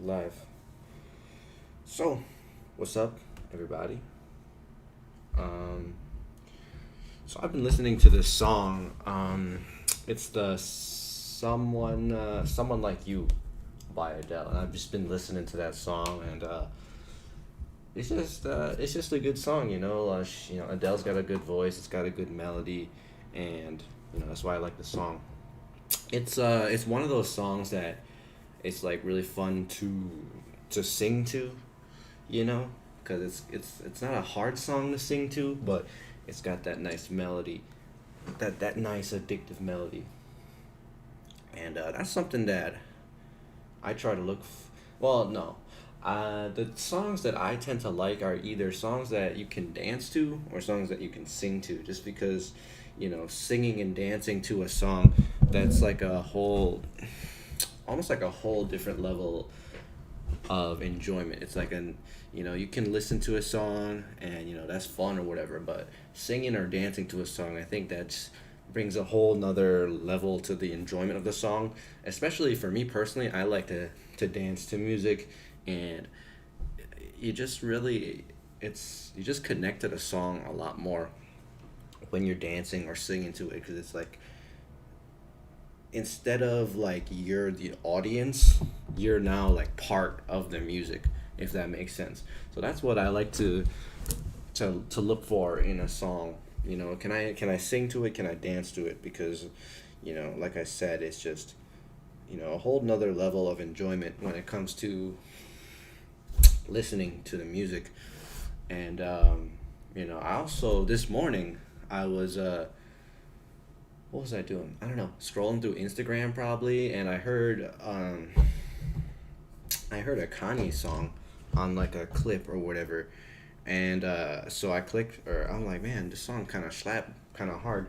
Live. So, what's up, everybody? Um, so I've been listening to this song. It's the "Someone Like You" by Adele, and I've just been listening to that song, and it's just a good song, you know. Adele's got a good voice. It's got a good melody, and that's why I like the song. It's one of those songs that it's like really fun to sing to, you know, because it's not a hard song to sing to, but it's got that nice melody, that nice addictive melody, and that's something that I try to well, no, the songs that I tend to like are either songs that you can dance to or songs that you can sing to, just because, singing and dancing to a song, that's like a whole, almost like a whole different level of enjoyment. It's like you can listen to a song and that's fun or whatever, but singing or dancing to a song, I think that brings a whole nother level to the enjoyment of the song. Especially for me personally, I like to dance to music, and you just really you just connect to the song a lot more when you're dancing or singing to it, because it's like, instead of like you're the audience, you're now like part of the music, if that makes sense. So that's what I like to look for in a song. Can I sing to it? Can I dance to it? Because, like I said, it's just, a whole nother level of enjoyment when it comes to listening to the music. And I also, this morning, I was what was I doing? I don't know, scrolling through Instagram probably, and I heard a Kanye song on like a clip or whatever, and so I clicked, or I'm like, man, this song kind of slapped kind of hard,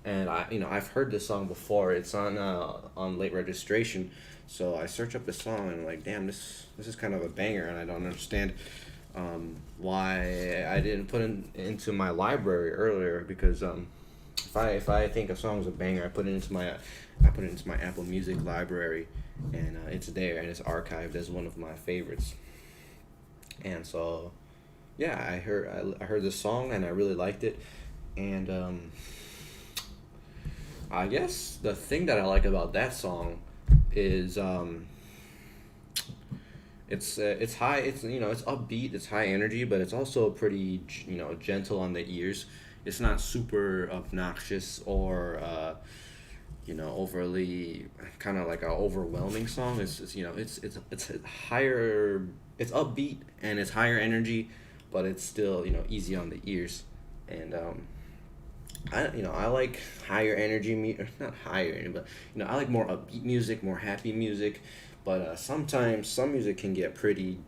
and I've heard this song before. It's on late registration, so I search up the song and I'm like, damn, this is kind of a banger, and I don't understand why I didn't put it into my library earlier, because if I think a song's a banger, I put it into my Apple Music library, and it's there and it's archived as one of my favorites. And so, yeah, I heard this song and I really liked it, and I guess the thing that I like about that song is it's high, it's upbeat, it's high energy, but it's also pretty gentle on the ears. It's not super obnoxious or overly kind of like a overwhelming song. It's higher, it's upbeat and it's higher energy, but it's still easy on the ears. And I like higher energy not higher energy, but I like more upbeat music, more happy music. But sometimes some music can get pretty,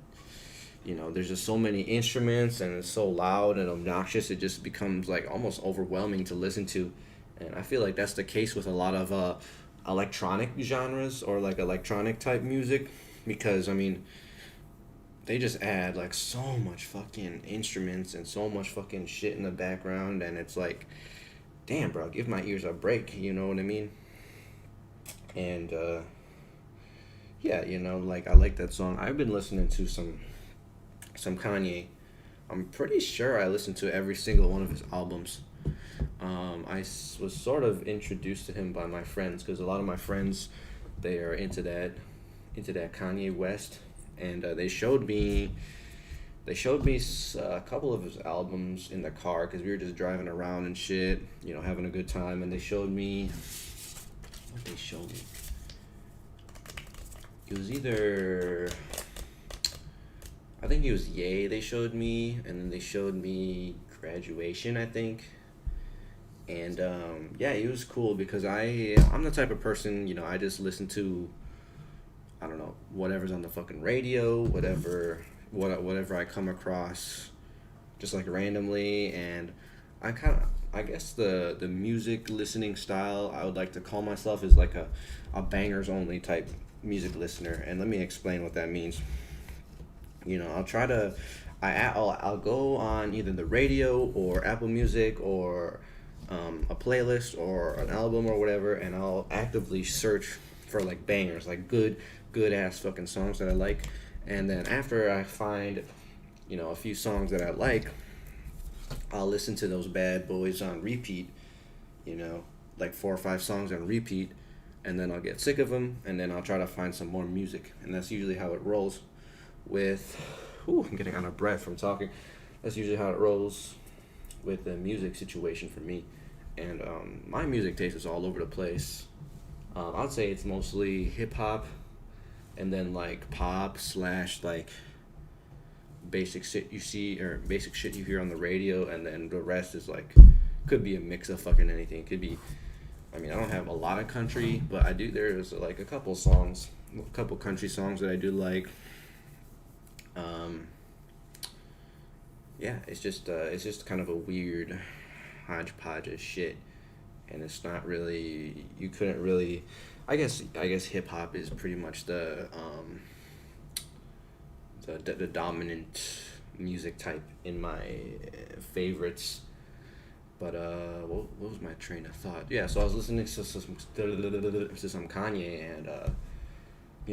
there's just so many instruments and it's so loud and obnoxious, it just becomes like almost overwhelming to listen to. And I feel like that's the case with a lot of electronic genres, or like electronic type music, because I mean, they just add like so much fucking instruments and so much fucking shit in the background, and it's like, damn, bro, give my ears a break, you know what I mean? And yeah, like, I like that song. I've been listening to some Kanye. I'm pretty sure I listened to every single one of his albums. Was sort of introduced to him by my friends, because a lot of my friends, they are into that Kanye West, and they showed me a couple of his albums in the car, because we were just driving around and shit, having a good time, and they showed me what they showed me. It was either, I think it was Yay they showed me, and then they showed me Graduation, I think. And yeah, it was cool, because I'm the type of person, I just listen to, I don't know, whatever's on the fucking radio, whatever I come across, just like randomly. And I guess the music listening style I would like to call myself is like a bangers only type music listener. And let me explain what that means. I'll try to, I'll go on either the radio or Apple Music, or a playlist or an album or whatever, and I'll actively search for like bangers, like good ass fucking songs that I like. And then after I find, a few songs that I like, I'll listen to those bad boys on repeat, you know, like 4 or 5 songs on repeat, and then I'll get sick of them, and then I'll try to find some more music. And that's usually how it rolls with, I'm getting out of breath from talking. That's usually how it rolls with the music situation for me. And my music taste is all over the place. I'd say it's mostly hip hop, and then like pop slash like basic shit you see or basic shit you hear on the radio, and then the rest is like could be a mix of fucking anything. It could be, I mean, I don't have a lot of country, but I do. There's like a couple country songs that I do like. Yeah, it's just kind of a weird hodgepodge of shit, and it's not really, you couldn't really, I guess hip hop is pretty much the dominant music type in my favorites. But what was my train of thought? Yeah, so I was listening to some Kanye, and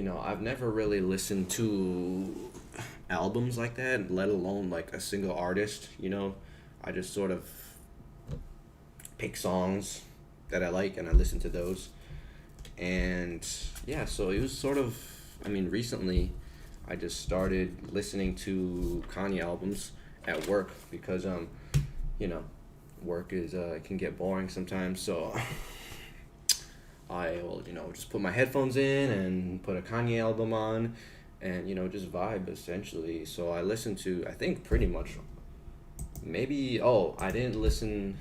I've never really listened to albums like that, let alone like a single artist. I just sort of pick songs that I like and I listen to those. And yeah, so it was sort of, recently I just started listening to Kanye albums at work because work is can get boring sometimes, so I will just put my headphones in and put a Kanye album on and just vibe essentially. So I listened to, I think, pretty much maybe I did listen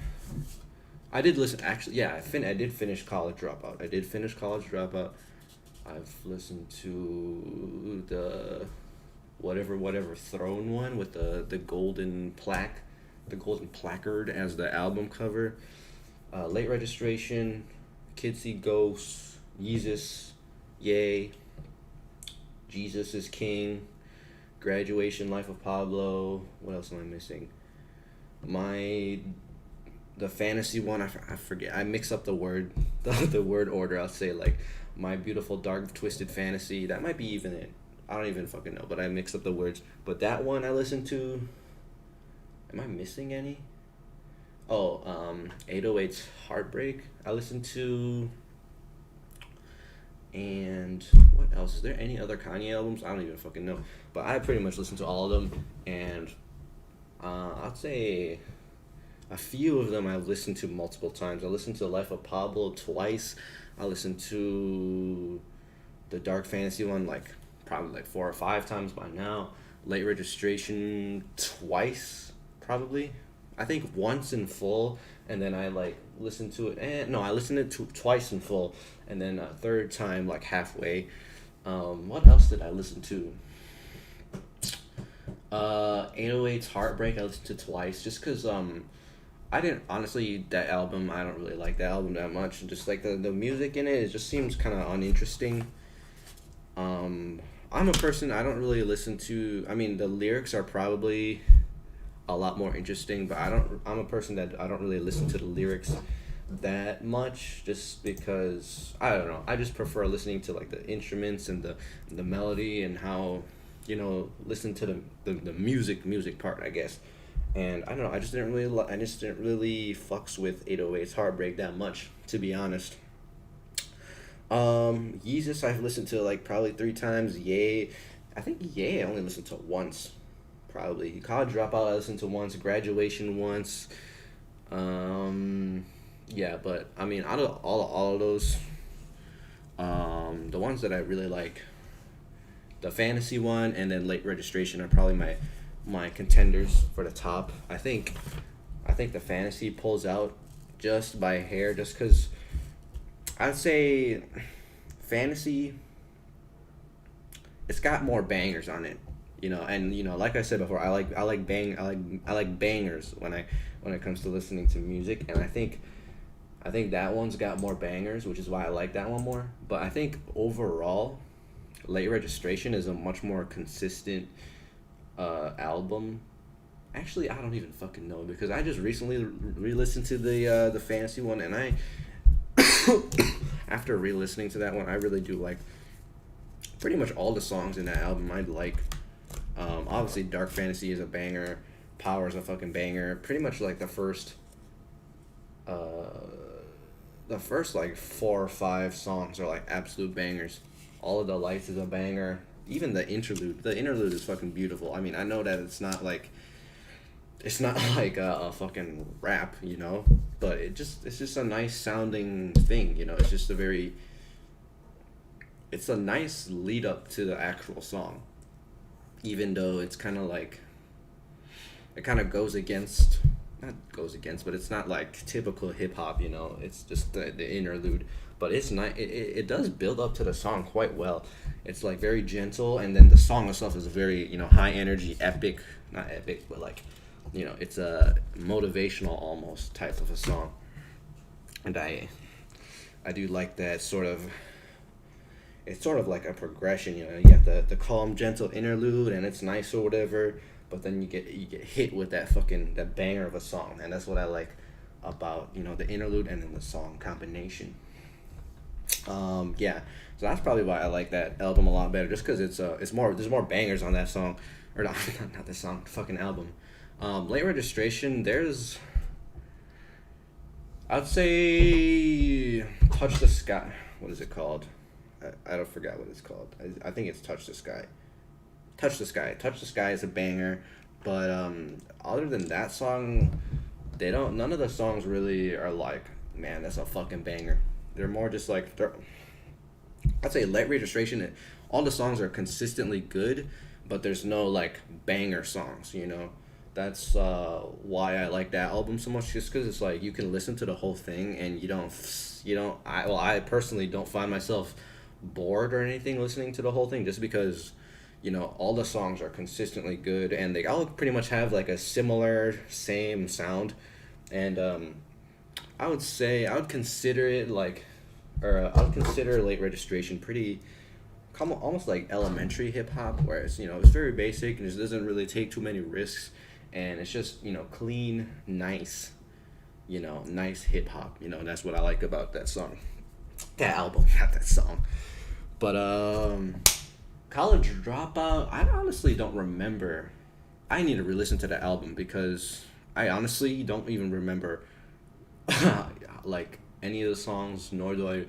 actually. Yeah, I did finish College Dropout. I've listened to the whatever Throne one with the golden plaque, the golden placard as the album cover. Late Registration, Kids See Ghosts, Yeezus, Yay, Jesus is King, Graduation, Life of Pablo. What else am I missing? The fantasy one, I forget. I mix up the word order. I'll say like My Beautiful Dark Twisted Fantasy. That might be even it. I don't even fucking know, but I mix up the words. But that one I listened to. Am I missing any? 808's Heartbreak I listened to. And what else? Is there any other Kanye albums? I don't even fucking know. But I pretty much listened to all of them. And I'd say a few of them I've listened to multiple times. I listened to Life of Pablo twice. I listened to the Dark Fantasy one probably 4 or 5 times by now. Late Registration twice, probably. I think once in full, and then I listened to it. I listened to it twice in full, and then a third time halfway. What else did I listen to? 808's Heartbreak I listened to twice, just because I didn't, honestly, that album, I don't really like that album that much. Just the music in it just seems kind of uninteresting. I'm a person, I don't really listen to, the lyrics are probably a lot more interesting, but I'm a person that I don't really listen to the lyrics that much, just because, I don't know, I just prefer listening to the instruments and the melody and how, listen to the music part, I guess. And I don't know, I just didn't really fucks with 808's Heartbreak that much, to be honest. Yeezus I've listened to probably 3 times. Yay, I think Yay I only listened to once, probably. College Dropout I listened to once. Graduation once. Yeah, but out of all of those, the ones that I really like, the fantasy one and then Late Registration are probably my contenders for the top. I think the fantasy pulls out just by a hair, just because I'd say fantasy, it's got more bangers on it, and like I said before, I like bangers when it comes to listening to music, and I think that one's got more bangers, which is why I like that one more. But I think overall, Late Registration is a much more consistent album. Actually, I don't even fucking know, because I just recently re-listened to the fantasy one, and I after re-listening to that one, I really do like pretty much all the songs in that album I like. Obviously, Dark Fantasy is a banger. Power is a fucking banger. Pretty much like the first like 4 or 5 songs are like absolute bangers. All of the Lights is a banger. Even the interlude. The interlude is fucking beautiful. I mean, I know that it's not like a fucking rap, you know, but it's just a nice sounding thing, you know. It's a nice lead up to the actual song, even though it's kind of like it kind of goes against, not goes against, but it's not like typical hip hop, you know. It's just the interlude, but it's nice. It does build up to the song quite well. It's like very gentle, and then the song itself is very, you know, high energy, epic, not epic, but like, you know, it's a motivational almost type of a song, and I do like that sort of. It's sort of like a progression, you know. You got the calm, gentle interlude, and it's nice or whatever. But then you get hit with that banger of a song, and that's what I like about, you know, the interlude and then the song combination. Yeah, so that's probably why I like that album a lot better, just because it's more, there's more bangers on that song, or not not the song, fucking album. Late Registration, there's, I'd say, Touch the Sky. What is it called? I don't forget what it's called. I think it's Touch the Sky. Touch the Sky. Touch the Sky is a banger, but other than that song, none of the songs really are like, man, that's a fucking banger. They're more just like, I'd say Late Registration, all the songs are consistently good, but there's no like banger songs, you know. That's why I like that album so much, just because it's like you can listen to the whole thing and I personally don't find myself bored or anything listening to the whole thing, just because, you know, all the songs are consistently good and they all pretty much have like a similar same sound. And I would consider it like, or I would consider Late Registration pretty almost like elementary hip hop, whereas, you know, it's very basic and it doesn't really take too many risks, and it's just, you know, clean, nice, you know, nice hip hop, you know. And that's what I like about that song, that album, not that song. But College Dropout, I honestly don't remember. I need to re-listen to the album because I honestly don't even remember like any of the songs, nor do I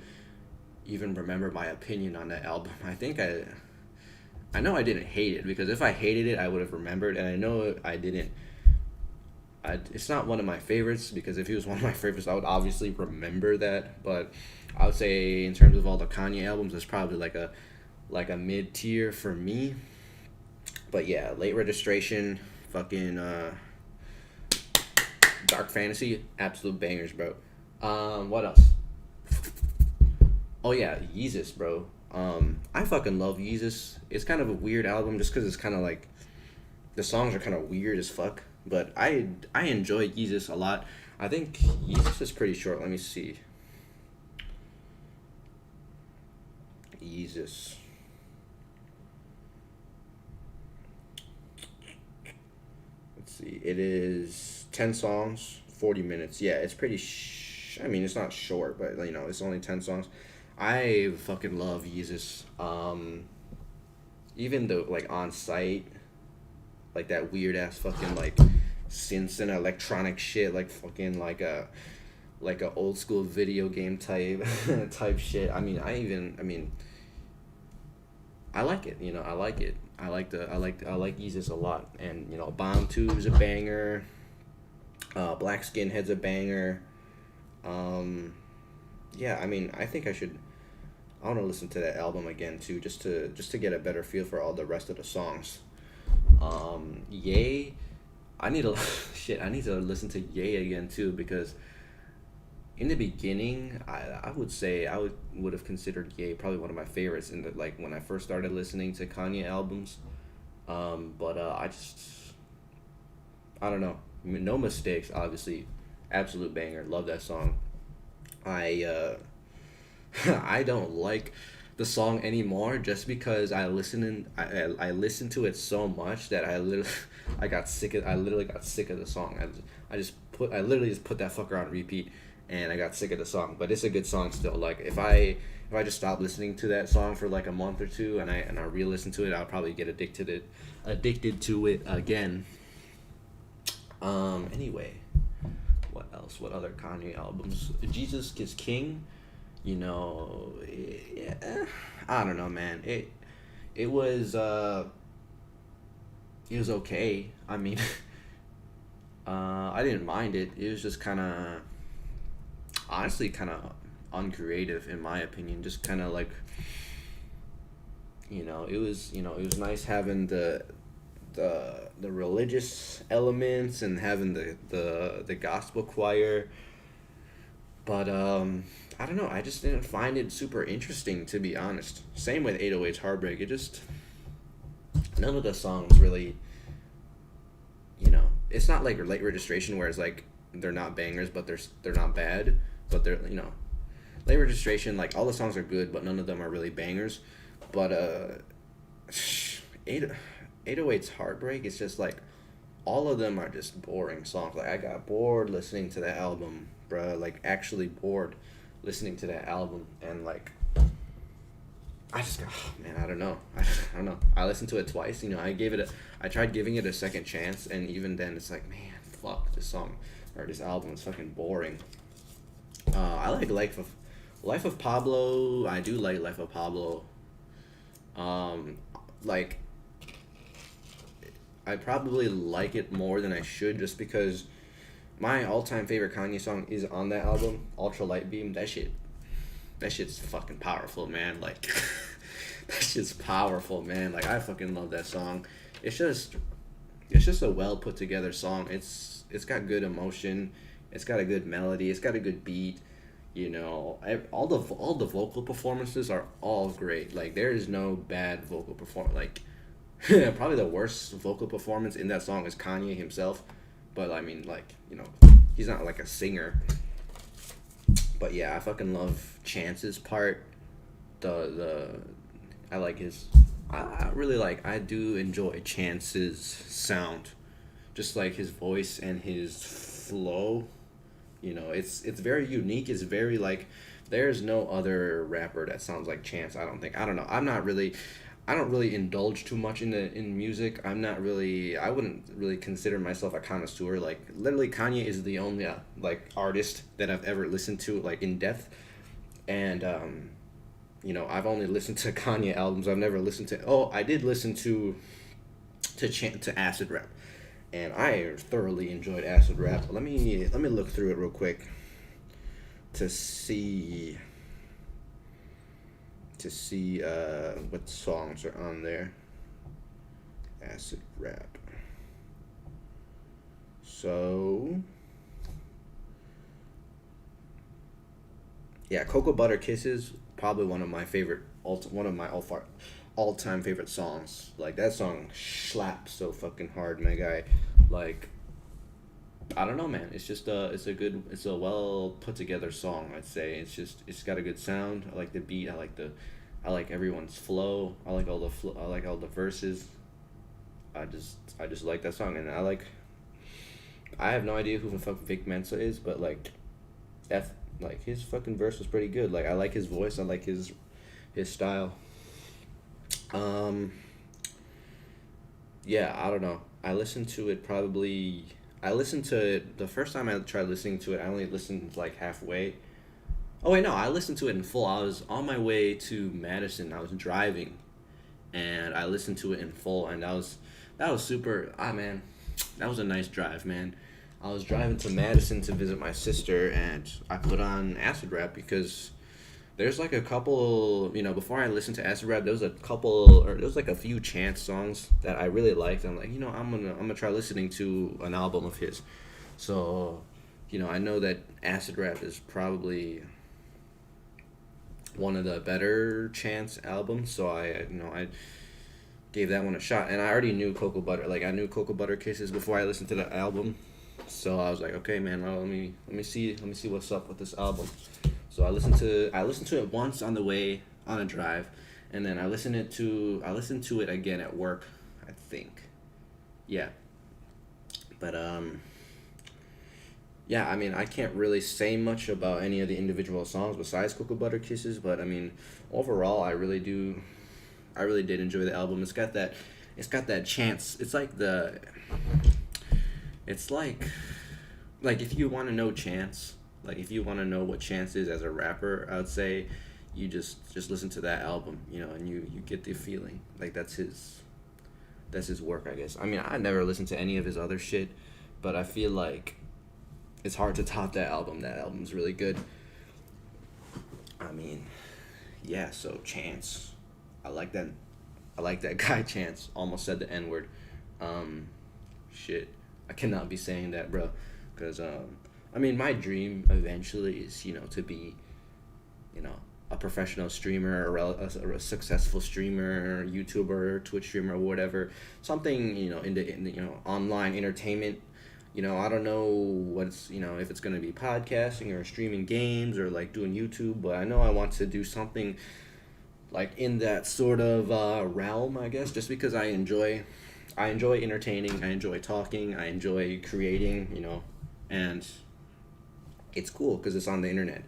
even remember my opinion on that album. I know I didn't hate it, because if I hated it, I would have remembered, and I know I didn't. It's not one of my favorites, because if it was one of my favorites, I would obviously remember that. But I would say in terms of all the Kanye albums, it's probably like a mid tier for me. But yeah, Late Registration, fucking Dark Fantasy, absolute bangers, bro. What else? Oh yeah, Yeezus, bro. I fucking love Yeezus. It's kind of a weird album just because it's kind of like, the songs are kind of weird as fuck. But I enjoy Yeezus a lot. I think Yeezus is pretty short. Let me see. Yeezus. Let's see. It is 10 songs, 40 minutes. Yeah, it's pretty. I mean, it's not short, but, you know, it's only 10 songs. I fucking love Yeezus. Even though, like, On Site, like that weird ass fucking like synths and electronic shit, like fucking like a old school video game type shit. I like it, you know. I like it. I like Yeezus a lot. And, you know, Bomb 2 is a banger. Black Skinhead's a banger. Yeah, I mean, I think I want to listen to that album again too, just to get a better feel for all the rest of the songs. Yay, I need to I need to listen to Yay again too, because in the beginning, I would say I would have considered Yay probably one of my favorites in the, like, when I first started listening to Kanye albums. But I don't know. No Mistakes, obviously, absolute banger. Love that song. I I don't like the song anymore, just because I listened to it so much that I literally got sick of the song. I literally just put that fucker on repeat, and I got sick of the song. But it's a good song still. Like if I just stop listening to that song for like a month or two, and I re-listen to it, I'll probably get addicted to it again. Anyway, what else? What other Kanye albums? Jesus is King. Yeah, I don't know, man. It was it was okay. I mean, I didn't mind it. It was just kind of, honestly, kind of uncreative in my opinion. Just kind of like, it was nice having the religious elements and having the gospel choir, but I don't know. I just didn't find it super interesting, to be honest. Same with 808's Heartbreak. It just, none of the songs really, it's not like Late Registration where it's like they're not bangers, but they're not bad, but they're, Late Registration, like all the songs are good, but none of them are really bangers. But 808's Heartbreak, it's just like all of them are just boring songs. Like I got bored listening to that album, bruh. Like actually bored listening to that album, and like I just got, man, I don't know. I don't know. I listened to it twice. I tried giving it a second chance, and even then, it's like, man, fuck, this song or this album is fucking boring. I like Life of Pablo. I do like Life of Pablo. Like I probably like it more than I should, just because my all-time favorite Kanye song is on that album, Ultra Light Beam. That shit's fucking powerful, man. Like, that shit's powerful, man. Like, I fucking love that song. It's just a well put together song. It's got good emotion. It's got a good melody. It's got a good beat. All the vocal performances are all great. Like, there is no bad vocal performance. Like, probably the worst vocal performance in that song is Kanye himself. But I mean, like, he's not like a singer. But yeah, I fucking love Chance's part. I like his. I do enjoy Chance's sound, just like his voice and his flow. It's very unique. It's very like, there's no other rapper that sounds like Chance. I don't think. I don't know. I don't really indulge too much in music. I wouldn't really consider myself a connoisseur. Like, literally, Kanye is the only like artist that I've ever listened to like in depth, and I've only listened to Kanye albums. I've never listened to. Oh, I did listen to Acid Rap, and I thoroughly enjoyed Acid Rap. Let me look through it real quick to see what songs are on there. Acid Rap. So yeah, Cocoa Butter Kisses, probably one of my all-time favorite songs. Like, that song slaps so fucking hard, my guy. Like, I don't know, man. It's a well put together song, I'd say. It's got a good sound. I like the beat. I like everyone's flow. I like all the verses. I just like that song, and I have no idea who the fuck Vic Mensa is, but like his fucking verse was pretty good. Like, I like his voice. I like his style. Yeah, I don't know. I listened to it the first time I tried listening to it, I only listened like halfway. Oh wait, no, I listened to it in full. I was on my way to Madison. I was driving, and I listened to it in full, and that was super. Man, that was a nice drive, man. I was driving to Madison to visit my sister, and I put on Acid Rap because there's like a couple. Before I listened to Acid Rap, there was like a few Chance songs that I really liked. I'm like, I'm gonna try listening to an album of his. So, I know that Acid Rap is probably one of the better Chance albums, so I gave that one a shot, and I already knew Cocoa Butter. Like, I knew Cocoa Butter Kisses before I listened to the album, so I was like, okay, man, well, let me see what's up with this album. So I listened to it once on the way on a drive, and then I listened to it again at work, I think. Yeah. But yeah, I mean, I can't really say much about any of the individual songs besides Cocoa Butter Kisses, but I mean, overall, I really did enjoy the album. It's got that chance. It's like if you want to know Chance, like if you want to know what Chance is as a rapper, I would say you just listen to that album, and you get the feeling. Like that's his work, I guess. I mean, I never listened to any of his other shit, but I feel like it's hard to top that album. That album's really good. I mean, yeah, so Chance. I like that I like that guy Chance. Almost said the N word. Um, shit. I cannot be saying that, bro. Because, I mean, my dream eventually is, to be, you know, a professional streamer, a successful streamer, YouTuber, Twitch streamer, whatever. Something, in the online entertainment. I don't know if it's going to be podcasting or streaming games or like doing YouTube, but I know I want to do something like in that sort of realm, I guess, just because I enjoy entertaining, I enjoy talking, I enjoy creating, and it's cool because it's on the internet,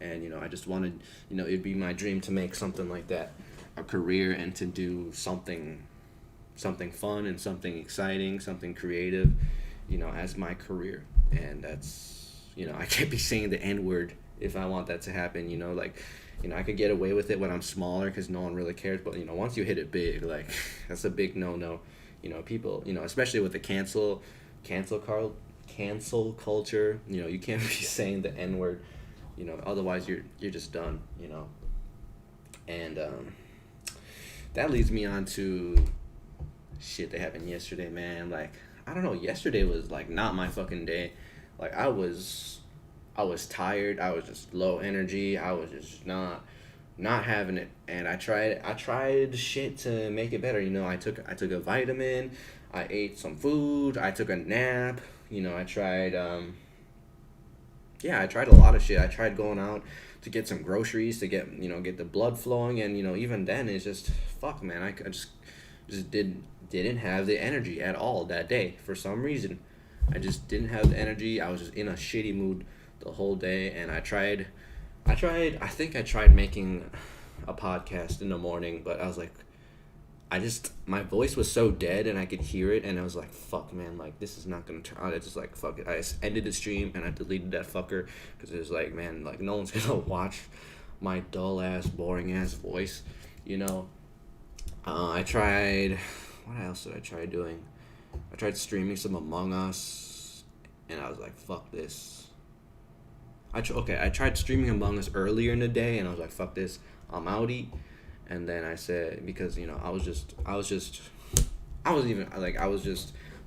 and I just wanted, it'd be my dream to make something like that a career and to do something fun and something exciting, something creative, as my career, and that's I can't be saying the N word if I want that to happen, like. I could get away with it when I'm smaller because no one really cares. But, once you hit it big, like, that's a big no-no. People, especially with the cancel culture, you can't be saying the N-word, otherwise you're just done, And that leads me on to shit that happened yesterday, man. Like, I don't know, yesterday was, like, not my fucking day. Like, I was tired. I was just low energy. I was just not having it. And I tried shit to make it better. I took a vitamin. I ate some food. I took a nap. I tried I tried a lot of shit. I tried going out to get some groceries to get the blood flowing, and even then it's just fuck, man. I just didn't have the energy at all that day for some reason. I just didn't have the energy. I was just in a shitty mood the whole day, and I think I tried making a podcast in the morning, but I was like, my voice was so dead and I could hear it, and I was like, fuck, man, like, this is not gonna turn out. I just like, fuck it. I just ended the stream and I deleted that fucker because it was like, man, like, no one's gonna watch my dull ass, boring ass voice, I tried, what else did I try doing? I tried streaming some Among Us, and I was like, fuck this. I tried streaming Among Us earlier in the day, and I was like, fuck this, I'm outie. And then I said, because, I was just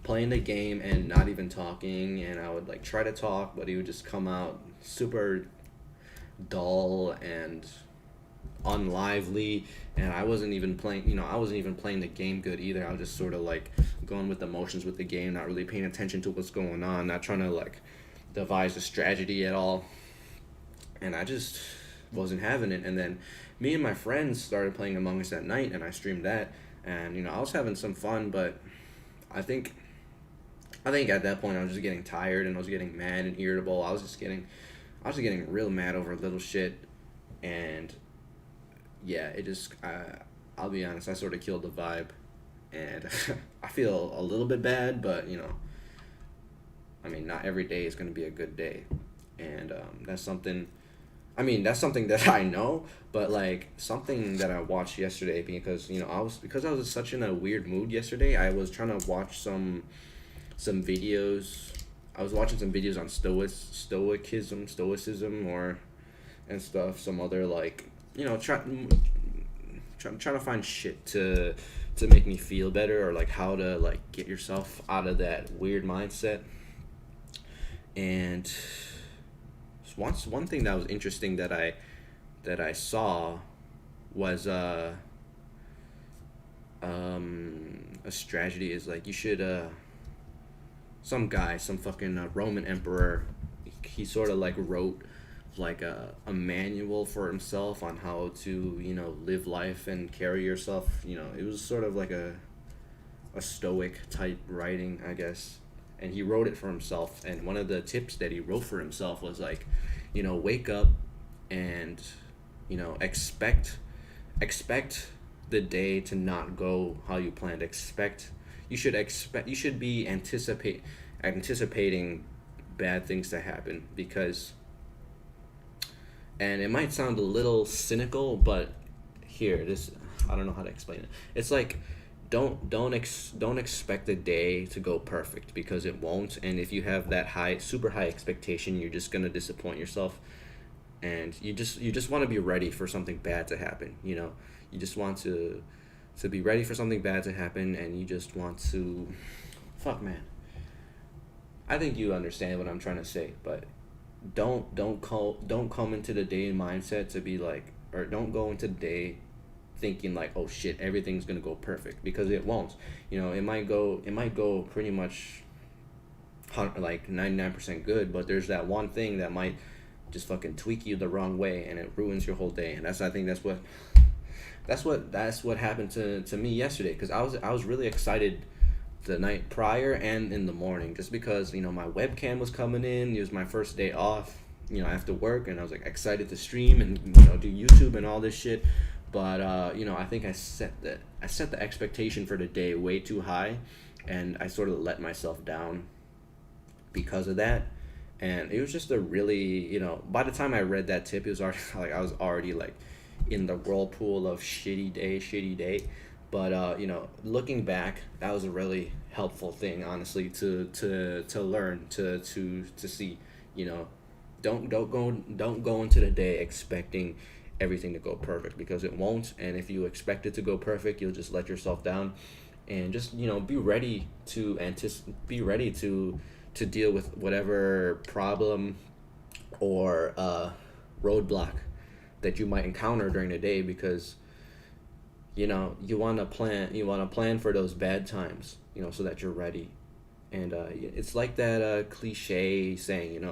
playing the game and not even talking, and I would, like, try to talk, but he would just come out super dull and unlively, and I wasn't even playing, the game good either. I was just sort of, like, going with the motions with the game, not really paying attention to what's going on, not trying to, like, devise a strategy at all, and I just wasn't having it. And then me and my friends started playing Among Us at night, and I streamed that, and I was having some fun, but I think at that point I was just getting tired, and I was getting mad and irritable. I was just getting real mad over little shit, and yeah, it just I'll be honest, I sort of killed the vibe, and I feel a little bit bad, but I mean, not every day is going to be a good day. And that's something that I know, but like something that I watched yesterday, because I was such in a weird mood yesterday. I was trying to watch some videos. I was watching some videos on stoicism and stuff, some other, like, trying to find shit to make me feel better, or like how to, like, get yourself out of that weird mindset. And one thing that was interesting that I saw was a strategy is, like, you should some fucking Roman emperor, he sort of, like, wrote like a manual for himself on how to live life and carry yourself. It was sort of like a stoic type writing, I guess. and he wrote it for himself. And one of the tips that he wrote for himself was like, wake up and expect the day to not go how you planned. You should be anticipating bad things to happen, because, and it might sound a little cynical, but here, this, I don't know how to explain it. It's like, don't expect the day to go perfect, because it won't. And if you have that super high expectation, you're just gonna disappoint yourself. And you just want to be ready for something bad to happen. You just want to be ready for something bad to happen, and you just want to, fuck, man. I think you understand what I'm trying to say, but don't come into the day mindset to be like, or don't go into the day thinking like, oh shit, everything's gonna go perfect, because it won't. It might go pretty much like 99% good, but there's that one thing that might just fucking tweak you the wrong way, and it ruins your whole day. And I think that's what happened to me yesterday, because I was really excited the night prior and in the morning, just because my webcam was coming in. It was my first day off after work, and I was like excited to stream and do YouTube and all this shit. But I think I set the expectation for the day way too high, and I sort of let myself down because of that. And it was just a really, by the time I read that tip, it was already like, I was already like in the whirlpool of shitty day. But looking back, that was a really helpful thing, honestly, to learn, to see. Don't go into the day expecting everything to go perfect, because it won't. And if you expect it to go perfect, you'll just let yourself down. And just be ready to deal with whatever problem or roadblock that you might encounter during the day, because you want to plan for those bad times, so that you're ready. And it's like that cliche saying,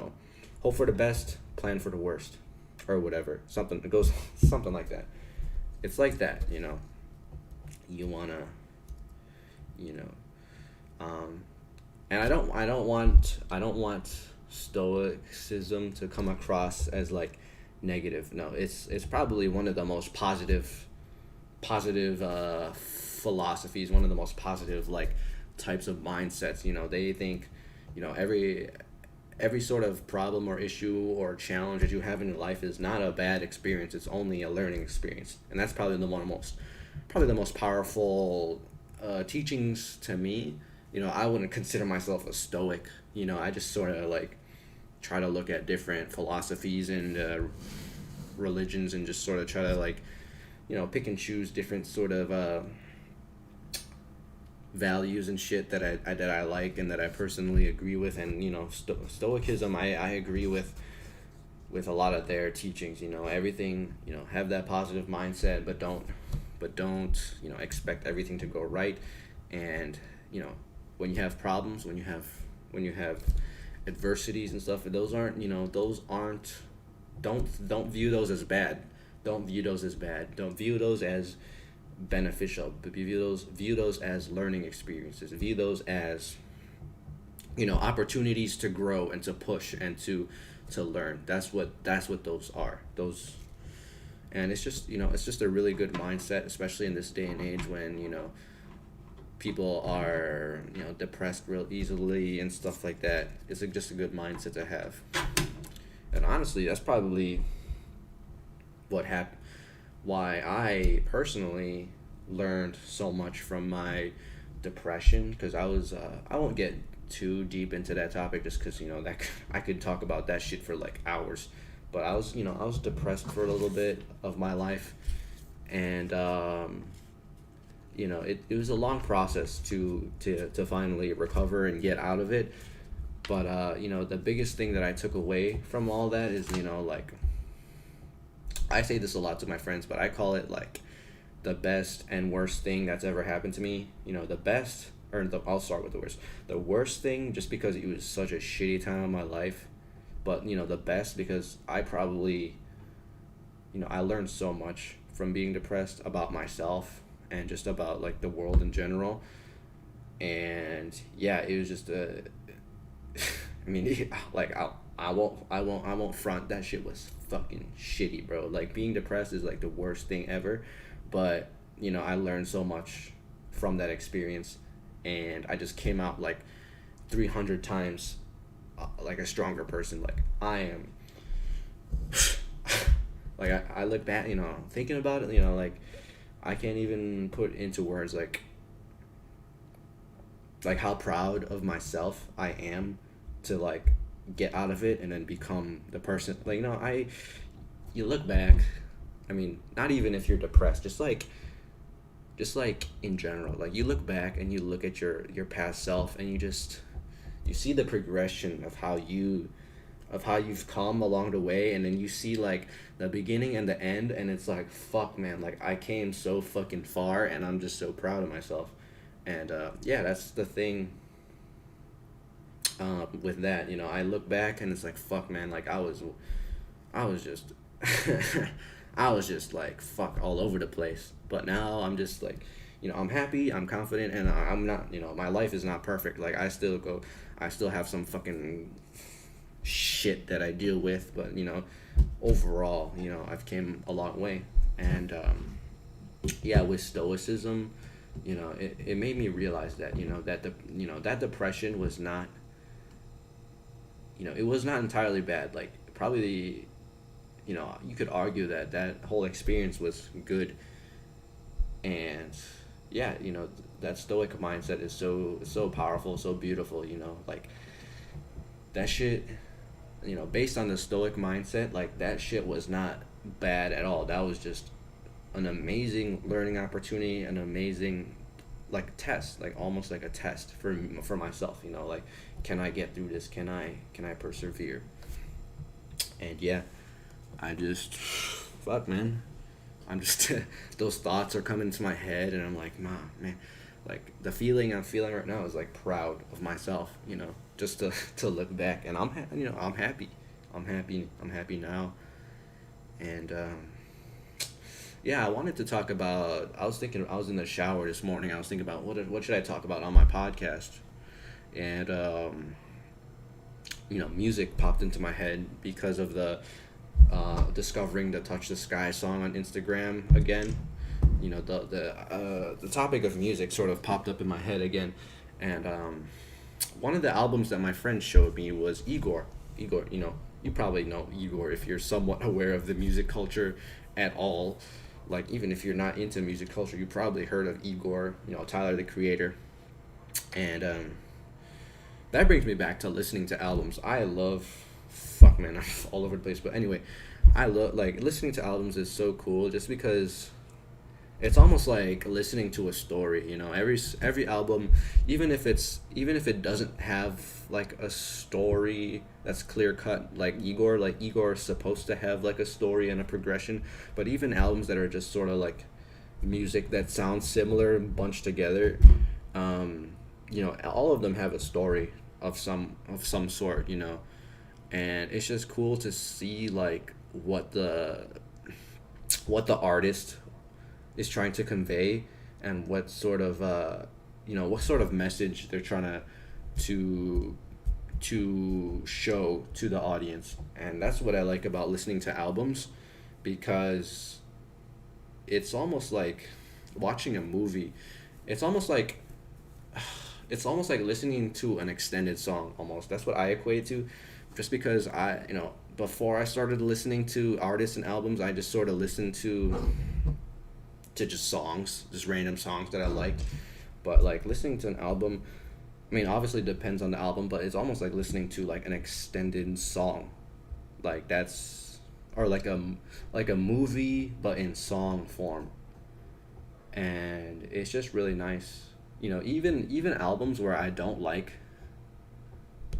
hope for the best, plan for the worst, or whatever. It goes something like that. It's like that. You want to and I don't want Stoicism to come across as like negative. No, it's probably one of the most positive philosophies, one of the most positive like types of mindsets. They think every sort of problem or issue or challenge that you have in your life is not a bad experience. It's only a learning experience. And that's probably the most powerful teachings to me. I wouldn't consider myself a stoic. I just sort of like try to look at different philosophies and religions, and just sort of try to like pick and choose different sort of values and shit that I like and that I personally agree with. And Stoicism, I agree with a lot of their teachings. Everything, have that positive mindset, but don't expect everything to go right. And when you have problems, when you have adversities and stuff, those aren't don't view those as bad. Don't view those as beneficial, but view those as learning experiences. View those as opportunities to grow and to push and to learn. That's what those are. And it's just a really good mindset, especially in this day and age when people are depressed real easily and stuff like that. It's just a good mindset to have. And honestly, that's probably why I personally learned so much from my depression, because I won't get too deep into that topic, just because that I could talk about that shit for like hours. But I was depressed for a little bit of my life, and it was a long process to finally recover and get out of it. But the biggest thing that I took away from all that is like, I say this a lot to my friends, but I call it like the best and worst thing that's ever happened to me. The best, I'll start with the worst. The worst thing, just because it was such a shitty time in my life, but the best because I probably, I learned so much from being depressed about myself and just about like the world in general. And yeah, it was just I mean, like I won't front. That shit was fucking shitty, bro. Like being depressed is like the worst thing ever, but I learned so much from that experience, and I just came out like 300 times like a stronger person. Like I am. Like I look back, thinking about it, like I can't even put into words like how proud of myself I am to like get out of it and then become the person, like you look back. I mean, not even if you're depressed, just like in general, like you look back and you look at your past self, and you see the progression of how you've come along the way, and then you see like the beginning and the end, and it's like, fuck, man, like I came so fucking far, and I'm just so proud of myself. And yeah, that's the thing. With that, I look back and it's like, fuck, man, like I was just I was just like, fuck, all over the place. But now I'm just like, I'm happy, I'm confident, and I'm not, my life is not perfect. Like I still have some fucking shit that I deal with, but overall, I've came a long way. And yeah, with Stoicism, it made me realize that, that depression was not, it was not entirely bad. Like probably, you could argue that that whole experience was good. And yeah, that stoic mindset is so powerful, so beautiful, like that shit, based on the stoic mindset, like that shit was not bad at all. That was just an amazing learning opportunity, an amazing like test, like almost like a test for myself, like can I get through this? Can I persevere? And yeah, I just fuck, man. I'm just those thoughts are coming to my head, and I'm like, man, like the feeling I'm feeling right now is like proud of myself, just to look back, and I'm happy, I'm happy now. And yeah, I wanted to talk about. I was thinking, I was in the shower this morning. I was thinking about what should I talk about on my podcast, and music popped into my head because of the discovering the Touch the Sky song on Instagram again. The topic of music sort of popped up in my head again, and one of the albums that my friend showed me was Igor. Igor, you probably know Igor if you're somewhat aware of the music culture at all. Like even if you're not into music culture, you probably heard of Igor. Tyler the Creator, and that brings me back to listening to albums. I love, fuck, man, I'm all over the place. But anyway, I love, like, listening to albums is so cool just because it's almost like listening to a story. Every album, even if it doesn't have like a story that's clear cut, like Igor is supposed to have like a story and a progression. But even albums that are just sort of like music that sounds similar bunched together, all of them have a story of some sort, and it's just cool to see like what the artist is trying to convey, and what sort of message they're trying to show to the audience. And that's what I like about listening to albums, because it's almost like watching a movie. It's almost like listening to an extended song, almost. That's what I equate to. Just because before I started listening to artists and albums, I just sort of listened to just songs, just random songs that I liked. But like listening to an album, I mean, obviously it depends on the album, but it's almost like listening to like an extended song. Like that's, or like a movie but in song form. And it's just really nice. Even albums where I don't like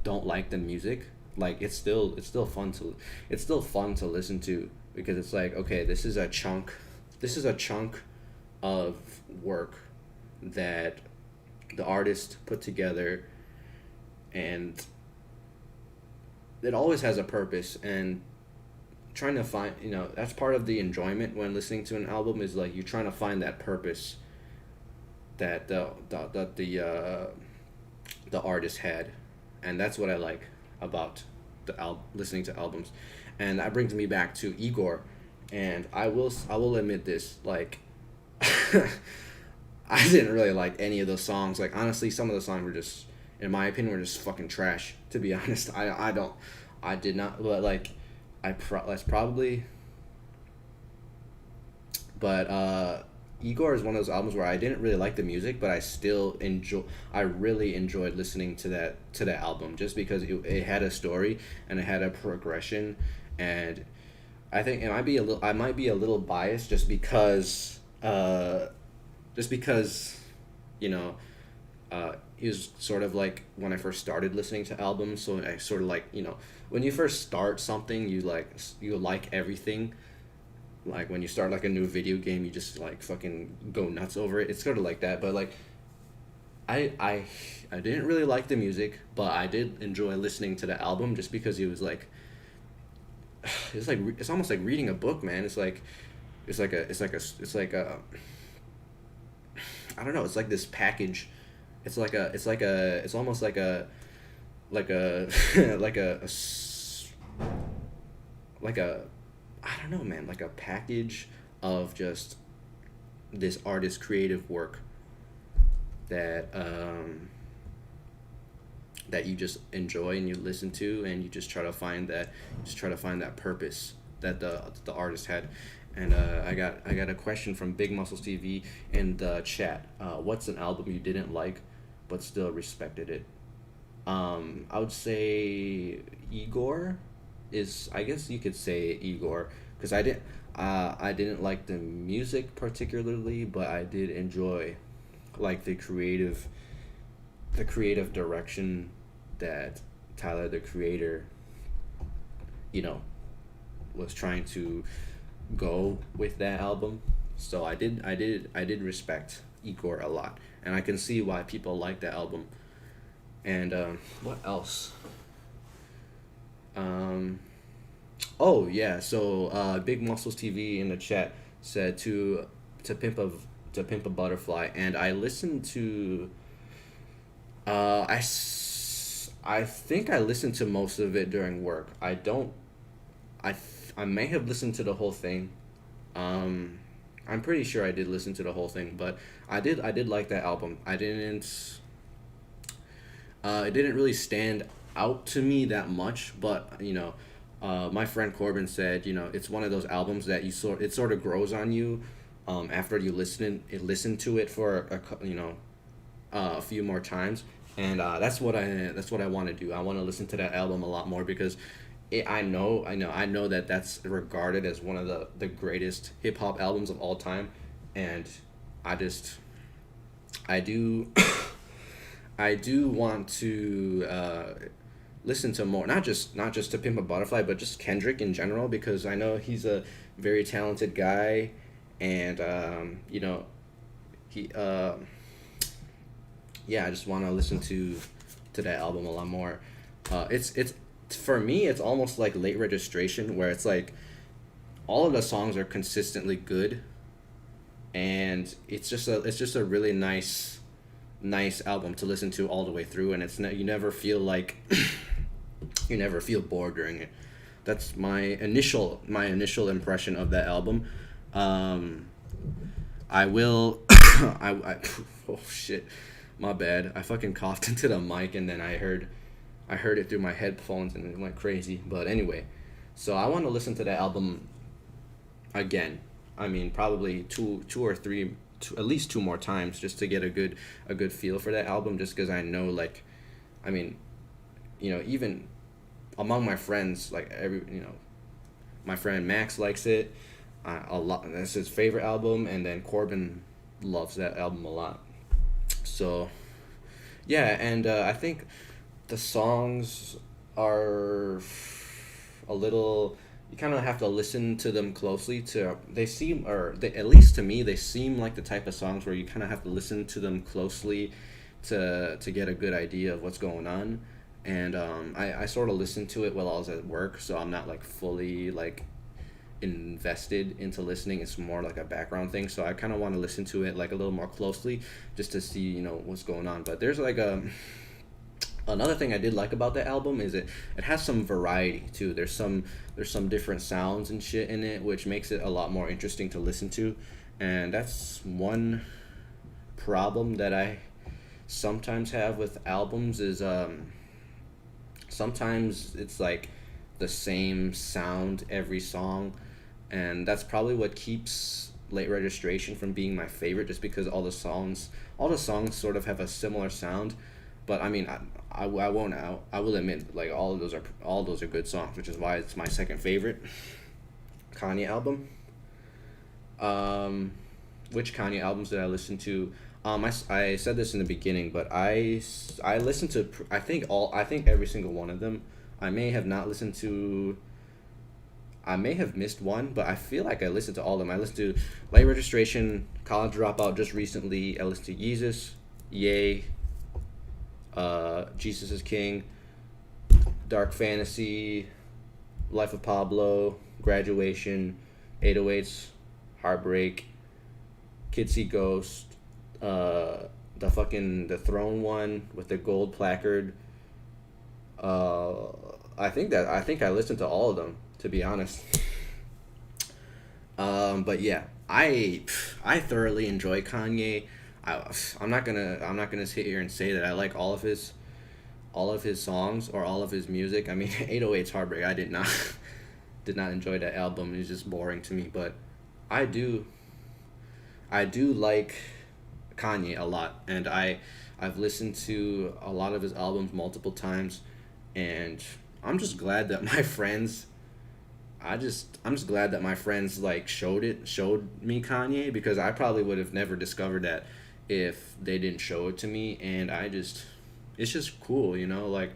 the music, like it's still fun to listen to, because it's like, okay, this is a chunk of work that the artist put together, and it always has a purpose. And trying to find, that's part of the enjoyment when listening to an album, is like you're trying to find that purpose that the artist had. And that's what I like. about listening to albums, and that brings me back to Igor, and I will admit this, like, I didn't really like any of those songs. Like, honestly, some of the songs were just, in my opinion, were just fucking trash. To be honest, I did not, but like, that's probably, but Igor is one of those albums where I didn't really like the music, but I really enjoyed listening to that album, just because it had a story and it had a progression, and I think I might be a little biased just because, you know, it was sort of like when I first started listening to albums. So I sort of like, when you first start something, you like everything. Like when you start like a new video game, you just like fucking go nuts over it. It's sort of like that. But like, I didn't really like the music, but I did enjoy listening to the album, just because it was like, it's almost like reading a book, man. It's like a I don't know. It's like this package. It's almost like a like a, I don't know, man, like a package of just this artist's creative work that that you just enjoy and you listen to, and you just try to find that purpose that the artist had. And I got a question from Big Muscles TV in the chat. What's an album you didn't like but still respected it? I would say Igor is, I guess you could say Igor, because I didn't like the music particularly, but I did enjoy like the creative direction that Tyler the Creator, was trying to go with that album. So I did respect Igor a lot, and I can see why people like that album. And what else? Oh yeah, so Big Muscles TV in the chat said to pimp a butterfly, and I listened to I think I listened to most of it during work. I don't I may have listened to the whole thing. I'm pretty sure I did listen to the whole thing, but I did like that album. It didn't really stand out to me that much, but my friend Corbin said, it's one of those albums that it sort of grows on you, after you listen to it for a few more times, and that's what I want to do. I want to listen to that album a lot more, because I know that that's regarded as one of the greatest hip hop albums of all time, and I do I do want to listen to more, not just to Pimp a Butterfly, but just Kendrick in general, because I know he's a very talented guy, and he yeah, I just want to listen to that album a lot more. It's for me, it's almost like Late Registration, where it's like all of the songs are consistently good, and it's just a really nice album to listen to all the way through, and you never feel like you never feel bored during it. That's my initial impression of that album. I will I oh shit, my bad. I fucking coughed into the mic, and then I heard it through my headphones, and it went crazy. But anyway, so I want to listen to that album again. I mean, probably two or three, at least two more times, just to get a good feel for that album. Just because I know, like, I mean, even among my friends, like my friend Max likes it a lot. That's his favorite album, and then Corbin loves that album a lot. So yeah, and I think the songs are a little, you kind of have to listen to them closely at least to me, they seem like the type of songs where you kind of have to listen to them closely to get a good idea of what's going on. And I sort of listened to it while I was at work, so I'm not like fully like invested into listening. It's more like a background thing, so I kind of want to listen to it like a little more closely, just to see what's going on. But there's like a Another thing I did like about that album is it has some variety too. There's some different sounds and shit in it, which makes it a lot more interesting to listen to. And that's one problem that I sometimes have with albums is sometimes it's like the same sound every song, and that's probably what keeps Late Registration from being my favorite, just because all the songs sort of have a similar sound. But I mean, I won't I will admit, like, all those are good songs, which is why it's my second favorite Kanye album. um which Kanye albums did I listen to? I said this in the beginning, but I listened to I think every single one of them. I may have not listened to I may have missed one, but I feel like I listened to all of them. I listened to Late Registration, College Dropout just recently. I listened to Yeezus, Yay, Jesus is King, Dark Fantasy, Life of Pablo, Graduation, 808s, Heartbreak, Kids See Ghost, the Throne one with the gold placard. Uh, I think I listened to all of them, to be honest. But yeah, I thoroughly enjoy Kanye. I'm not gonna sit here and say that I like all of his songs or all of his music. I mean, 808's Heartbreak. I did not did not enjoy that album. It was just boring to me. But I do I do like Kanye a lot, and I've listened to a lot of his albums multiple times, and I'm just glad that my friends I'm just glad that my friends like showed me Kanye, because I probably would have never discovered that if they didn't show it to me. And it's just cool, like,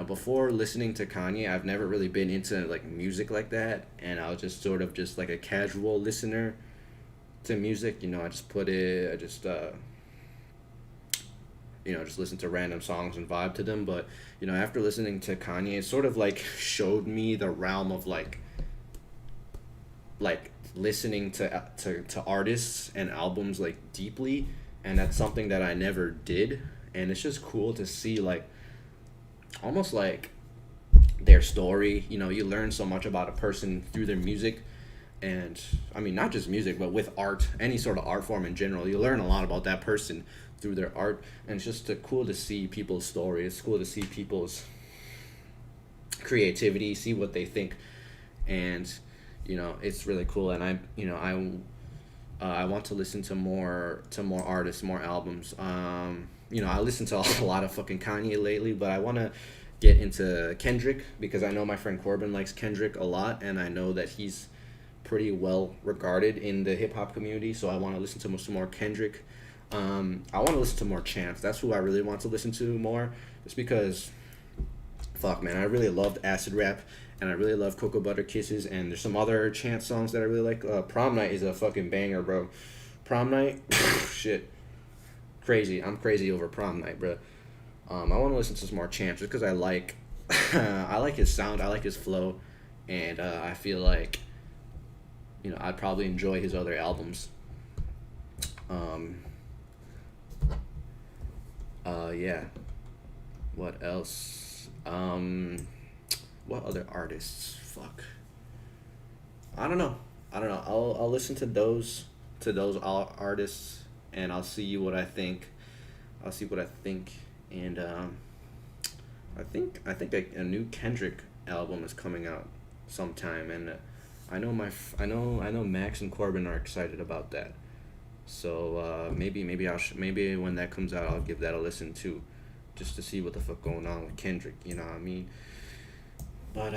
before listening to Kanye, I've never really been into like music like that, and I was just sort of just like a casual listener to music. I just put it, I just listen to random songs and vibe to them. But after listening to Kanye, it sort of like showed me the realm of like listening to artists and albums like deeply, and that's something that I never did. And it's just cool to see, like, almost like their story. You learn so much about a person through their music. And I mean, not just music, but with art, any sort of art form in general, you learn a lot about that person through their art. And it's just cool to see people's story. It's cool to see people's creativity, see what they think. And it's really cool. And I want to listen to more artists, more albums. I listen to a lot of fucking Kanye lately, but I want to get into Kendrick, because I know my friend Corbin likes Kendrick a lot, and I know that he's pretty well regarded in the hip hop community. So I want to listen to some more Kendrick. I want to listen to more Chance. That's who I really want to listen to more. Just because, fuck, man, I really loved Acid Rap, and I really love Cocoa Butter Kisses, and there's some other Chance songs that I really like. Prom Night is a fucking banger, bro. Prom Night, shit, crazy. I'm crazy over Prom Night, bro. I want to listen to some more Chance just because I like, I like his sound, I like his flow, and I feel like, I'd probably enjoy his other albums. Um, yeah. What else? What other artists? Fuck. I don't know. I'll listen to those artists, and I'll see what I think. I'll see what I think, and I think a new Kendrick album is coming out sometime, and I know Max and Corbin are excited about that. So maybe when that comes out, I'll give that a listen too, just to see what the fuck going on with Kendrick. You know what I mean? But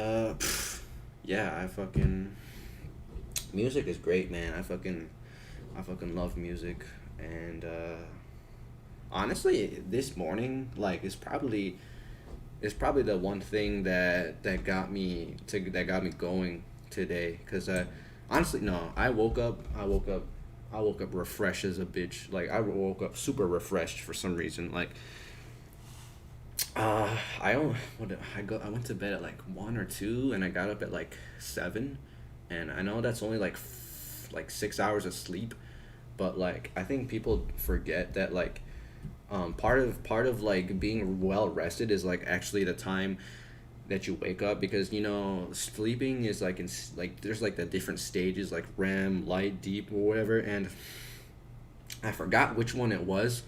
yeah, music is great, man. I fucking love music, and honestly, this morning, like, is probably the one thing that got me going today. Cause honestly, no, I woke up refreshed as a bitch. Like, I woke up super refreshed for some reason. Like, I don't I went to bed at like 1 or 2, and I got up at like 7, and I know that's only like 6 hours of sleep, but like I think people forget that, like, Part of like being well rested is like actually the time that you wake up, because sleeping is like like there's like the different stages, like REM, light, deep, or whatever, and I forgot which one it was,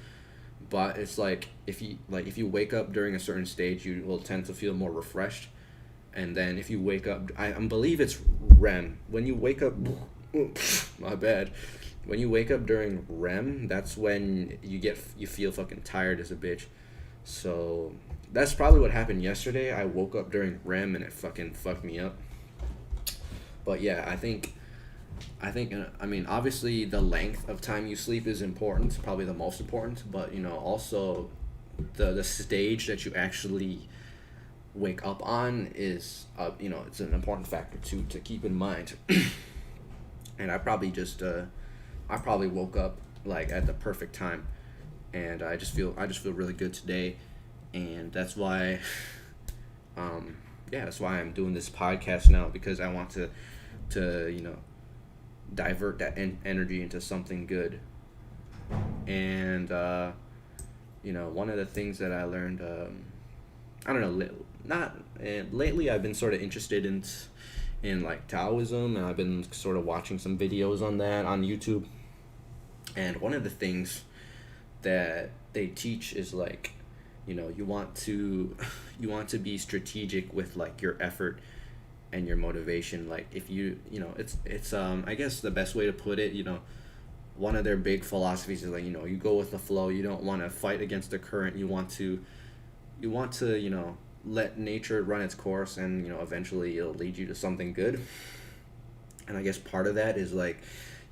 but it's like if you wake up during a certain stage, you will tend to feel more refreshed. And then if you wake up, I believe it's REM. When you wake up, my bad. When you wake up during REM, that's when you feel fucking tired as a bitch. So that's probably what happened yesterday. I woke up during REM and it fucking fucked me up. But yeah, I mean, obviously the length of time you sleep is important, probably the most important, but also the stage that you actually wake up on is it's an important factor to keep in mind. And I probably woke up like at the perfect time, and I just feel really good today, and that's why that's why I'm doing this podcast now, because I want to divert that energy into something good. And one of the things that I learned, I don't know, not lately I've been sort of interested in like Taoism, and I've been sort of watching some videos on that on YouTube. And one of the things that they teach is like, you want to be strategic with like your effort and your motivation. Like if it's I guess the best way to put it, one of their big philosophies is like, you go with the flow. You don't want to fight against the current. You want to let nature run its course, and eventually it'll lead you to something good. And I guess part of that is like,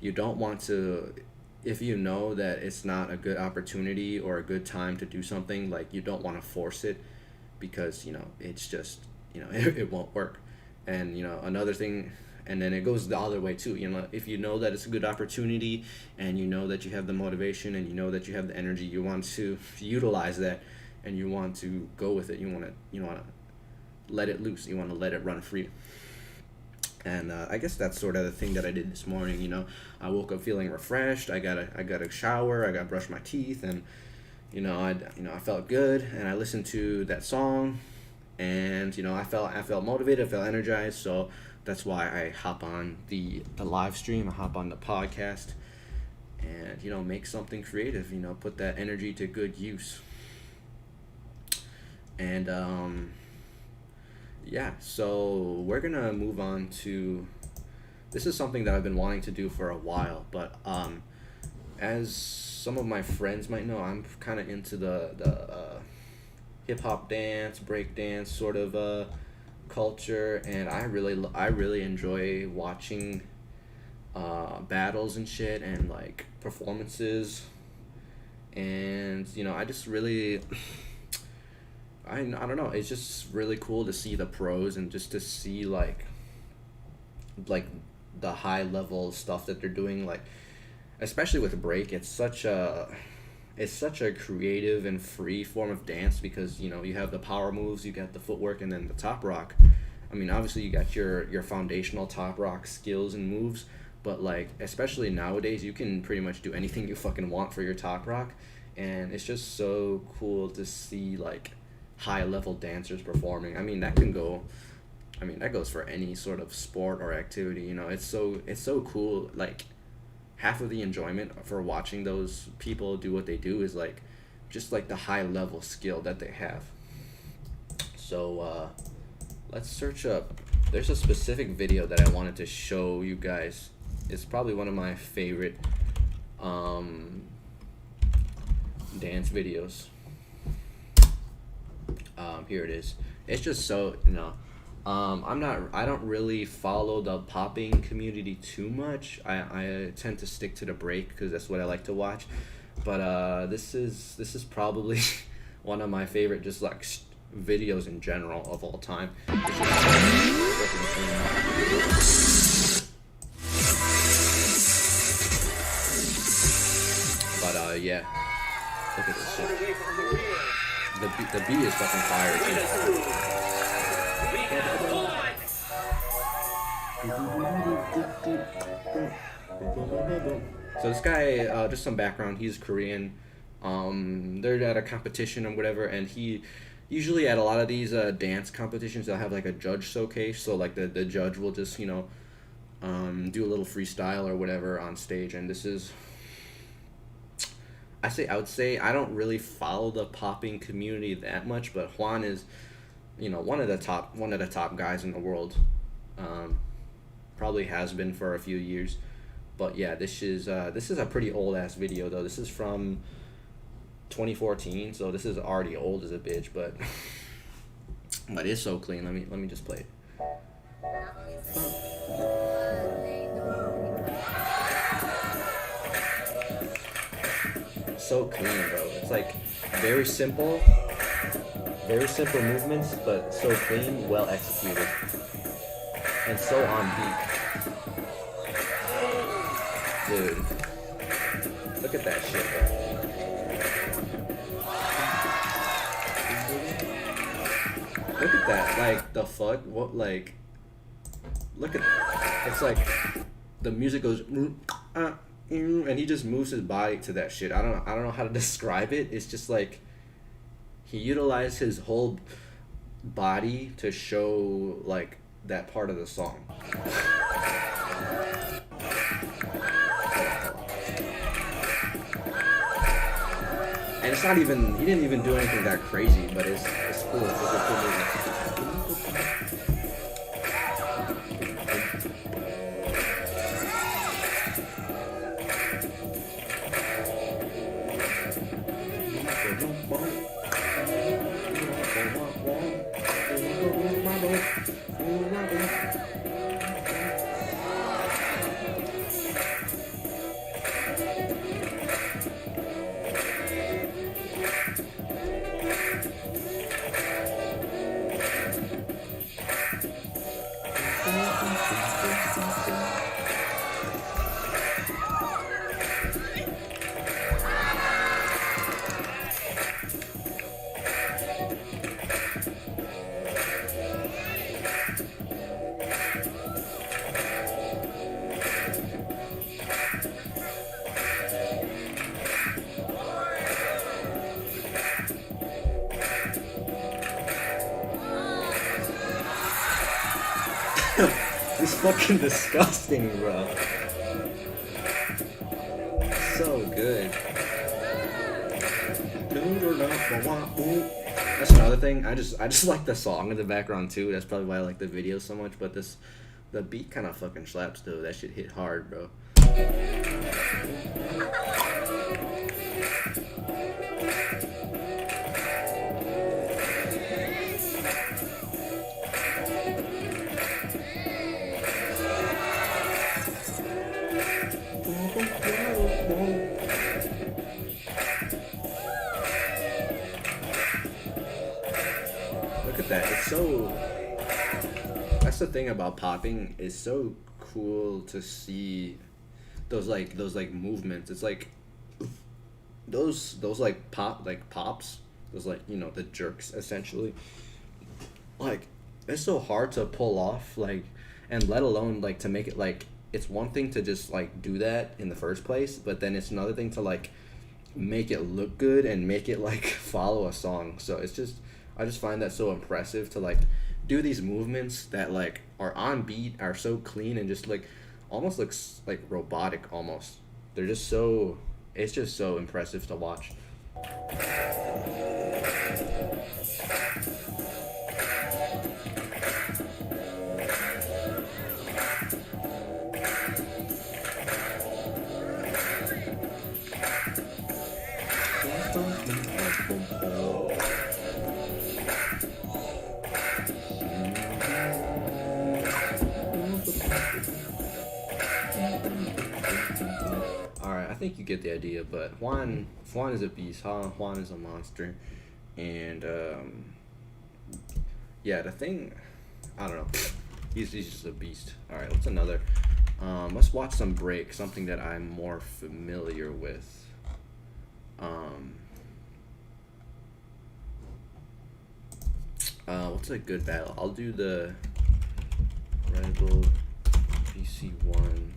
you don't want to, if you know that it's not a good opportunity or a good time to do something, like you don't want to force it, because it's just it won't work. And another thing, and then it goes the other way too. If you know that it's a good opportunity, and you know that you have the motivation, and you know that you have the energy, you want to utilize that, and you want to go with it. You want to let it loose. You want to let it run free. And I guess that's sort of the thing that I did this morning. I woke up feeling refreshed. I got a shower. I got to brush my teeth, and I felt good. And I listened to that song, and I felt motivated. I felt energized. So that's why I hop on the live stream. I hop on the podcast, and make something creative. Put that energy to good use. And so we're gonna move on to, this is something that I've been wanting to do for a while, but as some of my friends might know, I'm kind of into the hip hop dance, break dance sort of culture, and I really enjoy watching battles and shit, and like performances, and I just really. I don't know, it's just really cool to see the pros, and just to see like the high level stuff that they're doing, like especially with break. It's such a creative and free form of dance, because you have the power moves, you got the footwork, and then the top rock. I mean, obviously you got your foundational top rock skills and moves, but like especially nowadays, you can pretty much do anything you fucking want for your top rock, and it's just so cool to see like high level dancers performing. I mean, that goes for any sort of sport or activity. It's so cool. Like half of the enjoyment for watching those people do what they do is like just like the high level skill that they have. So let's search up, there's a specific video that I wanted to show you guys. It's probably one of my favorite dance videos. Here it is. It's just so I don't really follow the popping community too much. I tend to stick to the break, because that's what I like to watch. But this is probably one of my favorite just like videos in general of all time. But yeah, look at this shit. The beat is fucking fire too. So this guy, just some background, he's Korean. They're at a competition or whatever, and he usually at a lot of these dance competitions they'll have like a judge showcase. So like the judge will just do a little freestyle or whatever on stage, and this is I would say I don't really follow the popping community that much, but Juan is one of the top guys in the world. Um, Probably has been for a few years. But yeah, this is a pretty old ass video though. This is from 2014, so this is already old as a bitch, but but it's so clean. Let me just play it. So clean, bro. It's like very simple, very simple movements, but so clean, well executed, and so on beat. Dude, look at that shit, bro. Look at that, like, the fuck? What, like, look at that. It's like, the music goes, and he just moves his body to that shit. I don't know how to describe it. It's just like, he utilized his whole body to show, like, that part of the song. And it's not even, he didn't even do anything that crazy, but it's cool. It's a cool movie. It's fucking disgusting, bro. So good. That's another thing. I just like the song in the background too. That's probably why I like the video so much. But the beat kind of fucking slaps though. That shit hit hard, bro. Look at that. It's so. That's the thing about popping. It's so cool to see those movements. It's like those pops. Those the jerks essentially. Like it's so hard to pull off and let alone to make it it's one thing to just do that in the first place, but then it's another thing to make it look good and make it follow a song. So I just find that so impressive to do these movements that are on beat, are so clean, and just almost looks robotic almost. They're just so, it's just so impressive to watch. Alright, I think you get the idea, but Juan is a beast, huh? Juan is a monster. And yeah, the thing, I don't know. He's just a beast. Alright, what's another? Let's watch some break, something that I'm more familiar with. What's a good battle? I'll do the Red Bull PC1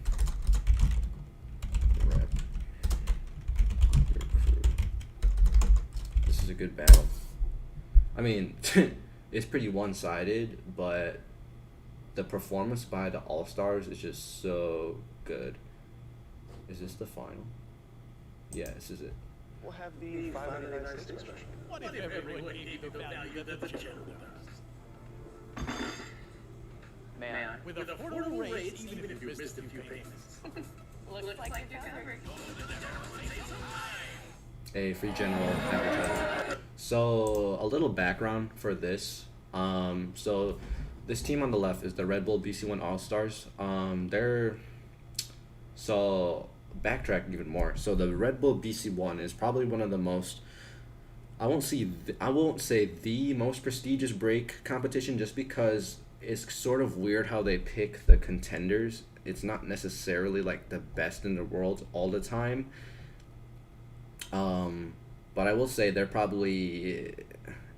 rep your crew. good battle. I mean, it's pretty one-sided, but the performance by the All-Stars is just so good. Is this the final? Yeah, this is it. We'll have the 599 steak special. What if everyone gave the value that the general does? Man. With affordable rates, even if you missed a few payments. Looks like you're covered. A free general advertisement. So a little background for this. So this team on the left is the Red Bull BC1 All Stars. They're so backtrack even more. So the Red Bull BC1 is probably one of the most. I won't say the most prestigious break competition, just because it's sort of weird how they pick the contenders. It's not necessarily like the best in the world all the time. But I will say they're probably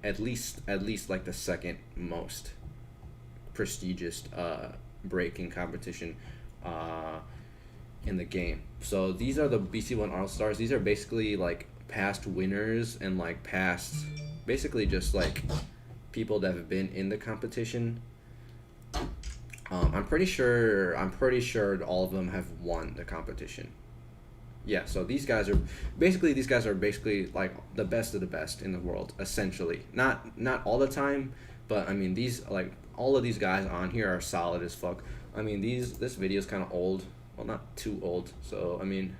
at least like the second most prestigious breaking competition in the game. So these are the BC1 All Stars. These are basically like past winners and like past, basically just like people that have been in the competition. I'm pretty sure all of them have won the competition. Yeah, so these guys are basically like the best of the best in the world, essentially. Not all the time, but I mean these, like, all of these guys on here are solid as fuck. I mean this video is kind of old. Well, not too old. So I mean,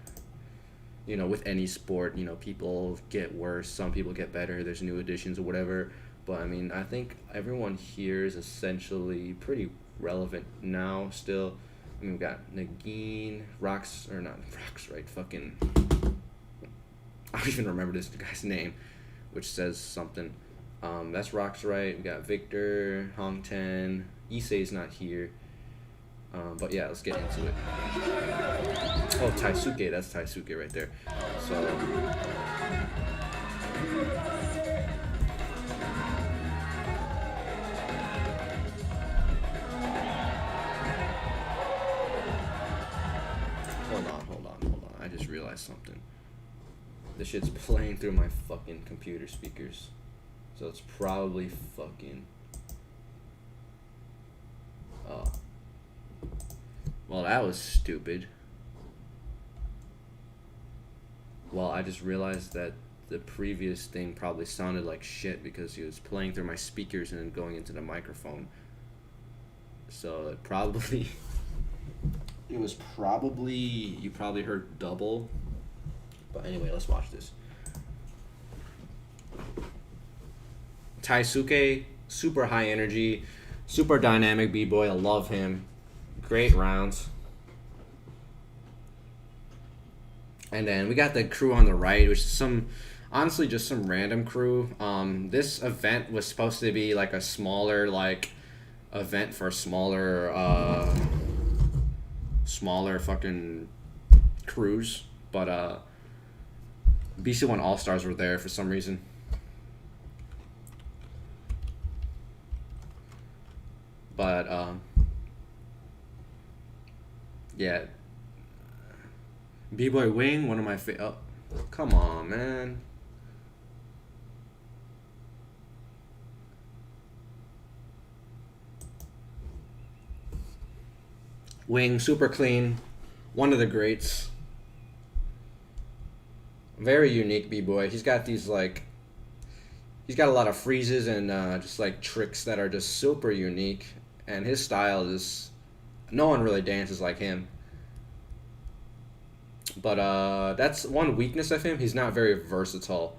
you know, with any sport, you know, people get worse, some people get better, there's new additions or whatever. But I mean, I think everyone here is essentially pretty relevant now still. I mean, we got Nagin, Rocks, or not Rocks, right? Fucking, I don't even remember this guy's name, which says something. That's Rocks, right? We got Victor, Hong Ten, Issei's not here. But yeah, let's get into it. Oh, Taisuke, that's Taisuke right there. So hold on. I just realized something. This shit's playing through my fucking computer speakers. So it's probably fucking... Oh. Well, that was stupid. Well, I just realized that the previous thing probably sounded like shit because he was playing through my speakers and then going into the microphone. So it probably... you probably heard double. But anyway, let's watch this. Taisuke, super high energy, super dynamic b-boy. I love him. Great rounds. And then we got the crew on the right, which is honestly just some random crew. This event was supposed to be like a smaller event for smaller fucking crews, but BC1 All Stars were there for some reason. But yeah, B-Boy Wing, one of my oh, come on, man. Wing, super clean, one of the greats. Very unique B-Boy. He's got these like, he's got a lot of freezes and just like tricks that are just super unique. And his style is, no one really dances like him. But that's one weakness of him. He's not very versatile.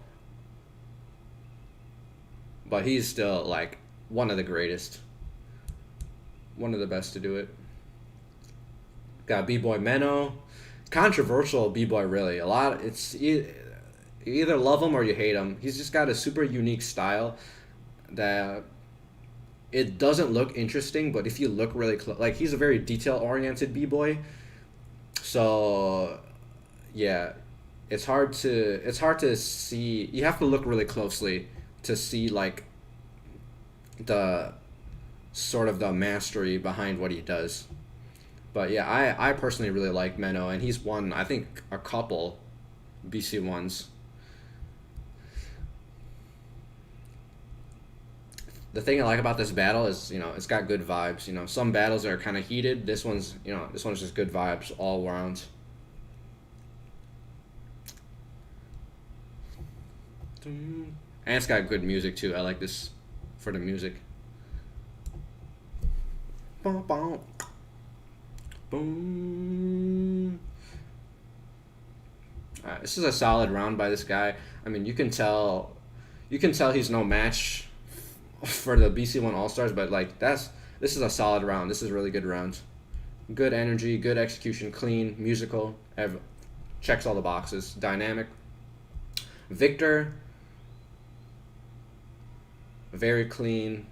But he's still like one of the greatest. One of the best to do it. Got B-Boy Menno. Controversial B-Boy, really. A lot. You either love him or you hate him. He's just got a super unique style that it doesn't look interesting, but if you look really close, like, he's a very detail-oriented B-Boy. So yeah, it's hard to see. You have to look really closely to see like the sort of the mastery behind what he does. But yeah, I personally really like Menno, and he's won, I think, a couple BC1s. the thing I like about this battle is, it's got good vibes. Some battles are kind of heated. This one's just good vibes all around. And it's got good music too. I like this for the music. Boom, boom, boom. Alright, this is a solid round by this guy. I mean, you can tell he's no match for the BC1 All-Stars, but like this is a solid round. This is a really good round. Good energy, good execution, clean, musical, checks all the boxes, dynamic. Victor, very clean,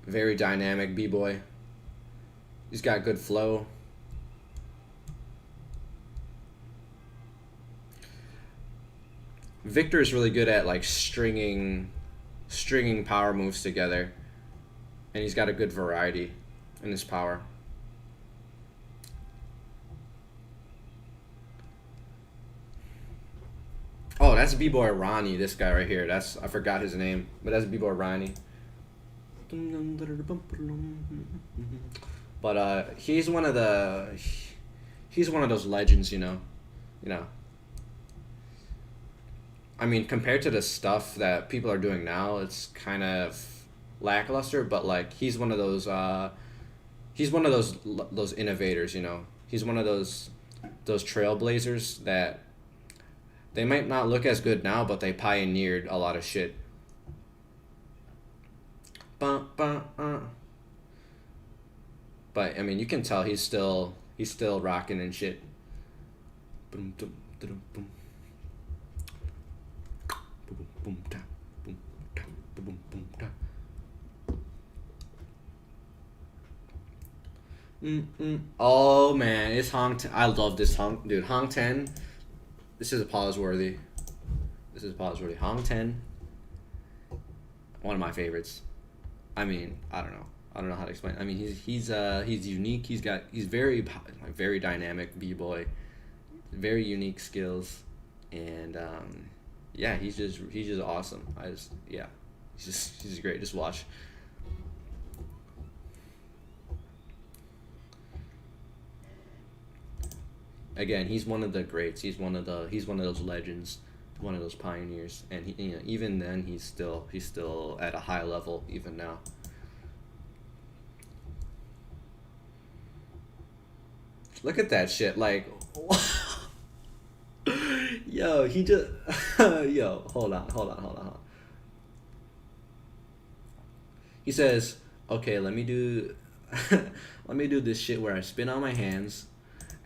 very dynamic b-boy. He's got good flow. Victor is really good at like stringing power moves together, and he's got a good variety in his power. Oh, that's B-Boy Ronnie, this guy right here. I forgot his name, but that's B-Boy Ronnie. But he's one of those legends, I mean, compared to the stuff that people are doing now, it's kind of lackluster, but like he's one of those innovators, He's one of those trailblazers that they might not look as good now, but they pioneered a lot of shit. But I mean, you can tell he's still rocking and shit. Boom, boom, boom, boom. Boom, boom, da, boom, da, boom, boom, da. Oh man, it's Hong. I love this Hong, dude. Hong 10. This is pause worthy. Hong 10. One of my favorites. I mean, I don't know how to explain. I mean, he's unique. He's very dynamic b-boy, very unique skills, and yeah, he's just awesome. He's just great. Just watch. Again, he's one of the greats. He's one of those legends, one of those pioneers, and he, even then he's still at a high level even now. Look at that shit, like, yo, he just, yo, hold on. He says, okay, let me do this shit where I spin on my hands,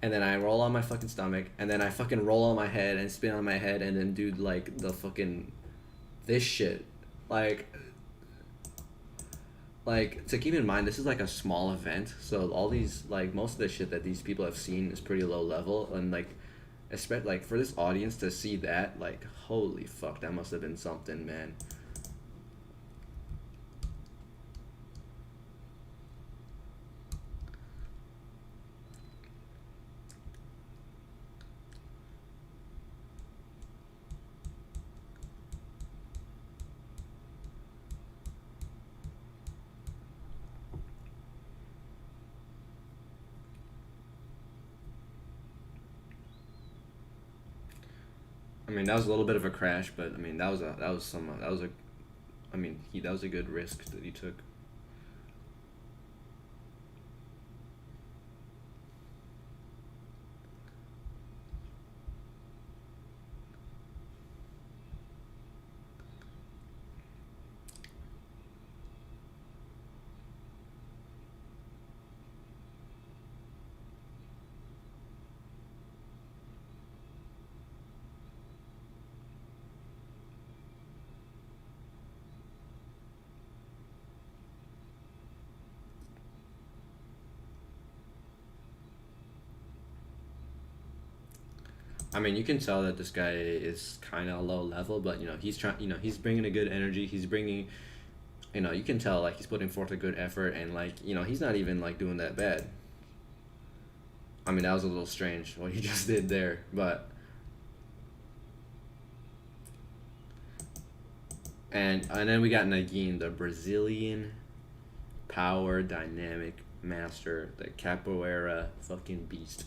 and then I roll on my fucking stomach, and then I fucking roll on my head and spin on my head, and then do like the fucking this shit. Like to keep in mind, this is like a small event, so all these, like, most of the shit that these people have seen is pretty low level, and like, especially like for this audience to see that, like, holy fuck, that must have been something, man. I mean, that was a little bit of a crash, but I mean, that was a good risk that he took. I mean, you can tell that this guy is kind of low level, but he's trying. He's bringing a good energy. He's bringing, you can tell like he's putting forth a good effort, and like he's not even like doing that bad. I mean, that was a little strange what he just did there, but And then we got Nagin, the Brazilian power dynamic master, the capoeira fucking beast.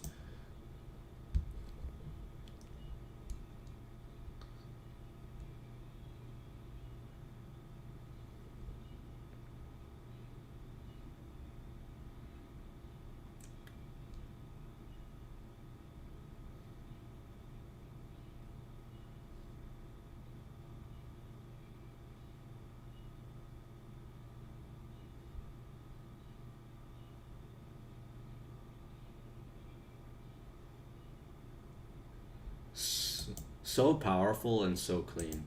So powerful and so clean.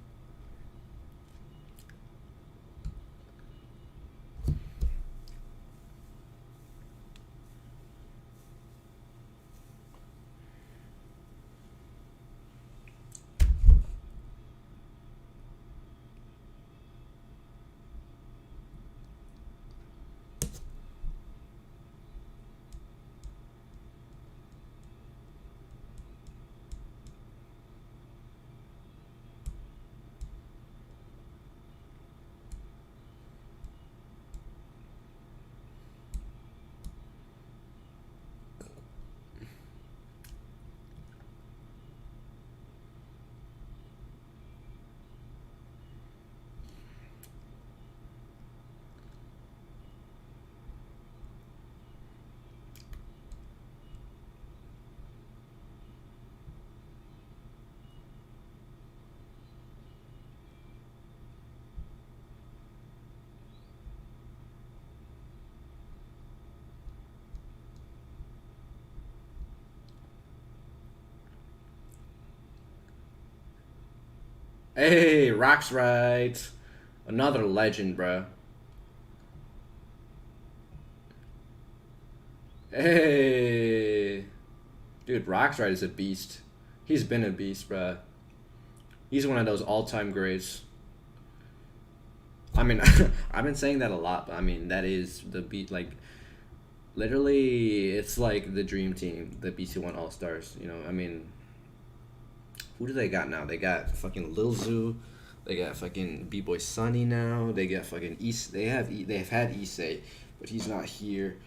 Hey, Rock's right. Another legend, bruh. Hey. Dude, Rock's right is a beast. He's been a beast, bruh. He's one of those all-time greats. I mean, I've been saying that a lot, but I mean, that is the beat. Like, literally, it's like the dream team, the BC1 All Stars. You know, I mean, who do they got now? They got fucking Lil Zoo. They got fucking B-Boy Sunny now. They got fucking East. They have had Issei, but he's not here.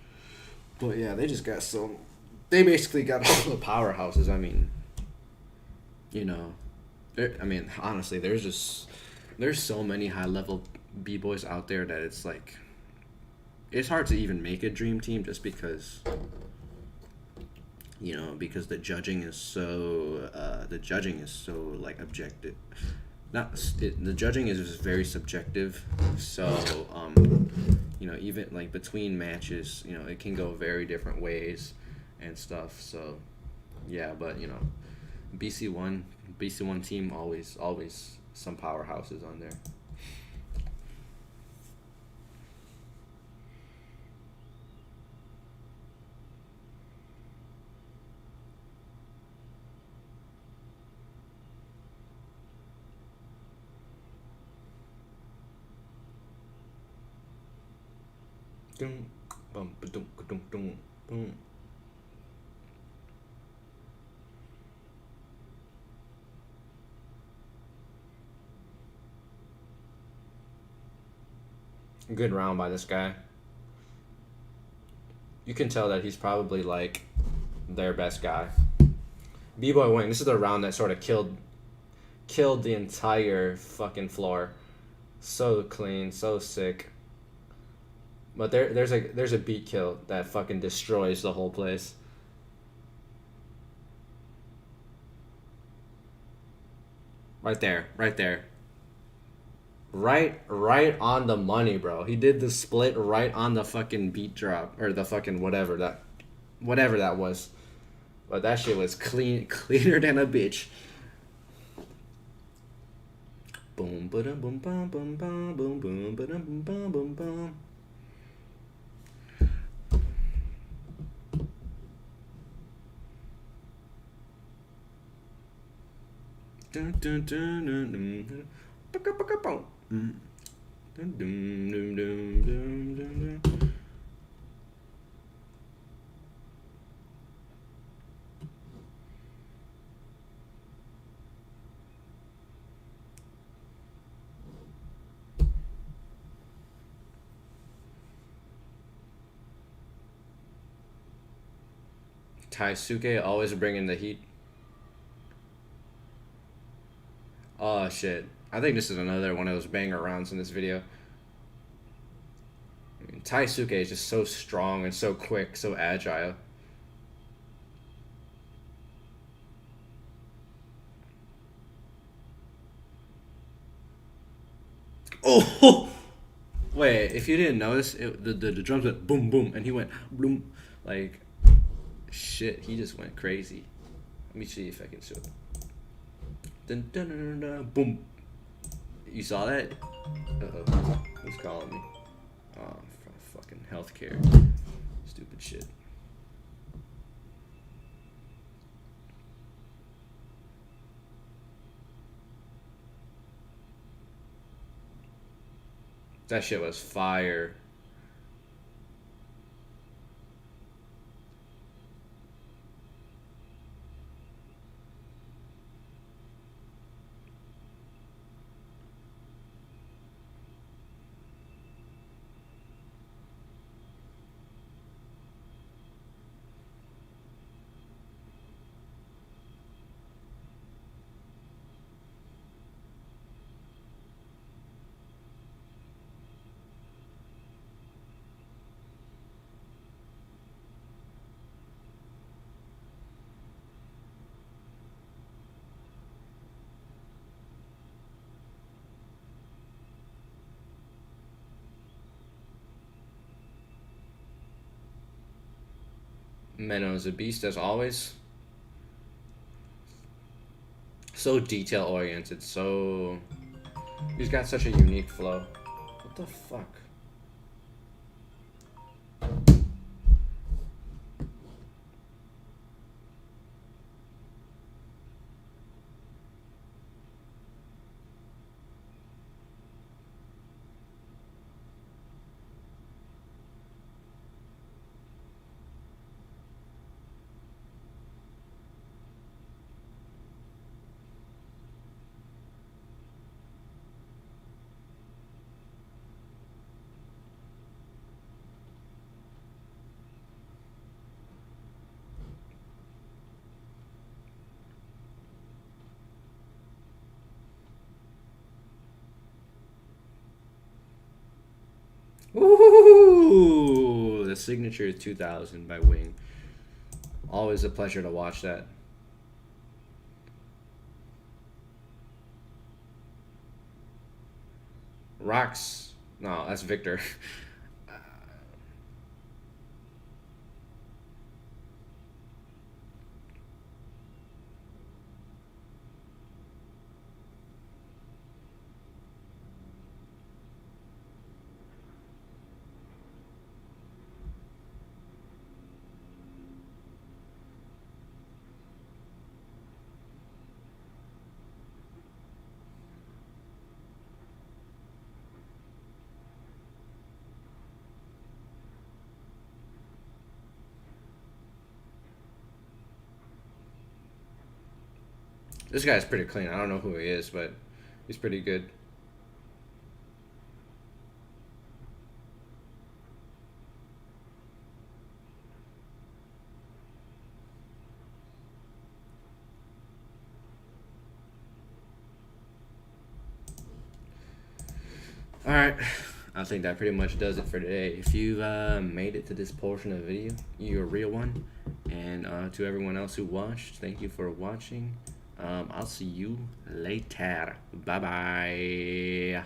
But yeah, they just got some. They basically got all the powerhouses. I mean, you know, I mean, honestly, there's so many high level b-boys out there that it's like it's hard to even make a dream team just because because the judging is so like objective. The judging is just very subjective. So even like between matches, it can go very different ways and stuff. So yeah, but BC1 team always some powerhouses on there. Dum, bum, ba-dum, ka-dum, dum, boom. Good round by this guy. You can tell that he's probably like their best guy. B-Boy Wing, this is the round that sort of killed the entire fucking floor. So clean, so sick. But there's a beat kill that fucking destroys the whole place. Right there. Right on the money, bro. He did the split right on the fucking beat drop or the fucking whatever that was. But that shit was cleaner than a bitch. Boom ba dum boom bum boom bum boom boom ba dum boom bum boom bum. Dun dun dun dun dun. Baka baka boom. Dun dun dun dun dun dun dun. Taisuke always bringing the heat. Oh shit. I think this is another one of those banger rounds in this video. I mean, Taisuke is just so strong and so quick, so agile. Oh! Wait, if you didn't notice, the drums went boom, boom, and he went boom. Like, shit, he just went crazy. Let me see if I can show it. Dun, dun, dun, dun, dun, boom. You saw that? Uh-oh. Who's calling me? Oh, fucking healthcare. Stupid shit. That shit was fire. Menno's a beast as always. So detail oriented, so he's got such a unique flow. What the fuck? Ooh, the signature 2000 by Wing. Always a pleasure to watch that. Rocks. No, that's Victor. This guy's pretty clean. I don't know who he is, but he's pretty good. Alright, I think that pretty much does it for today. If you've made it to this portion of the video, you're a real one. And to everyone else who watched, thank you for watching. I'll see you later. Bye-bye.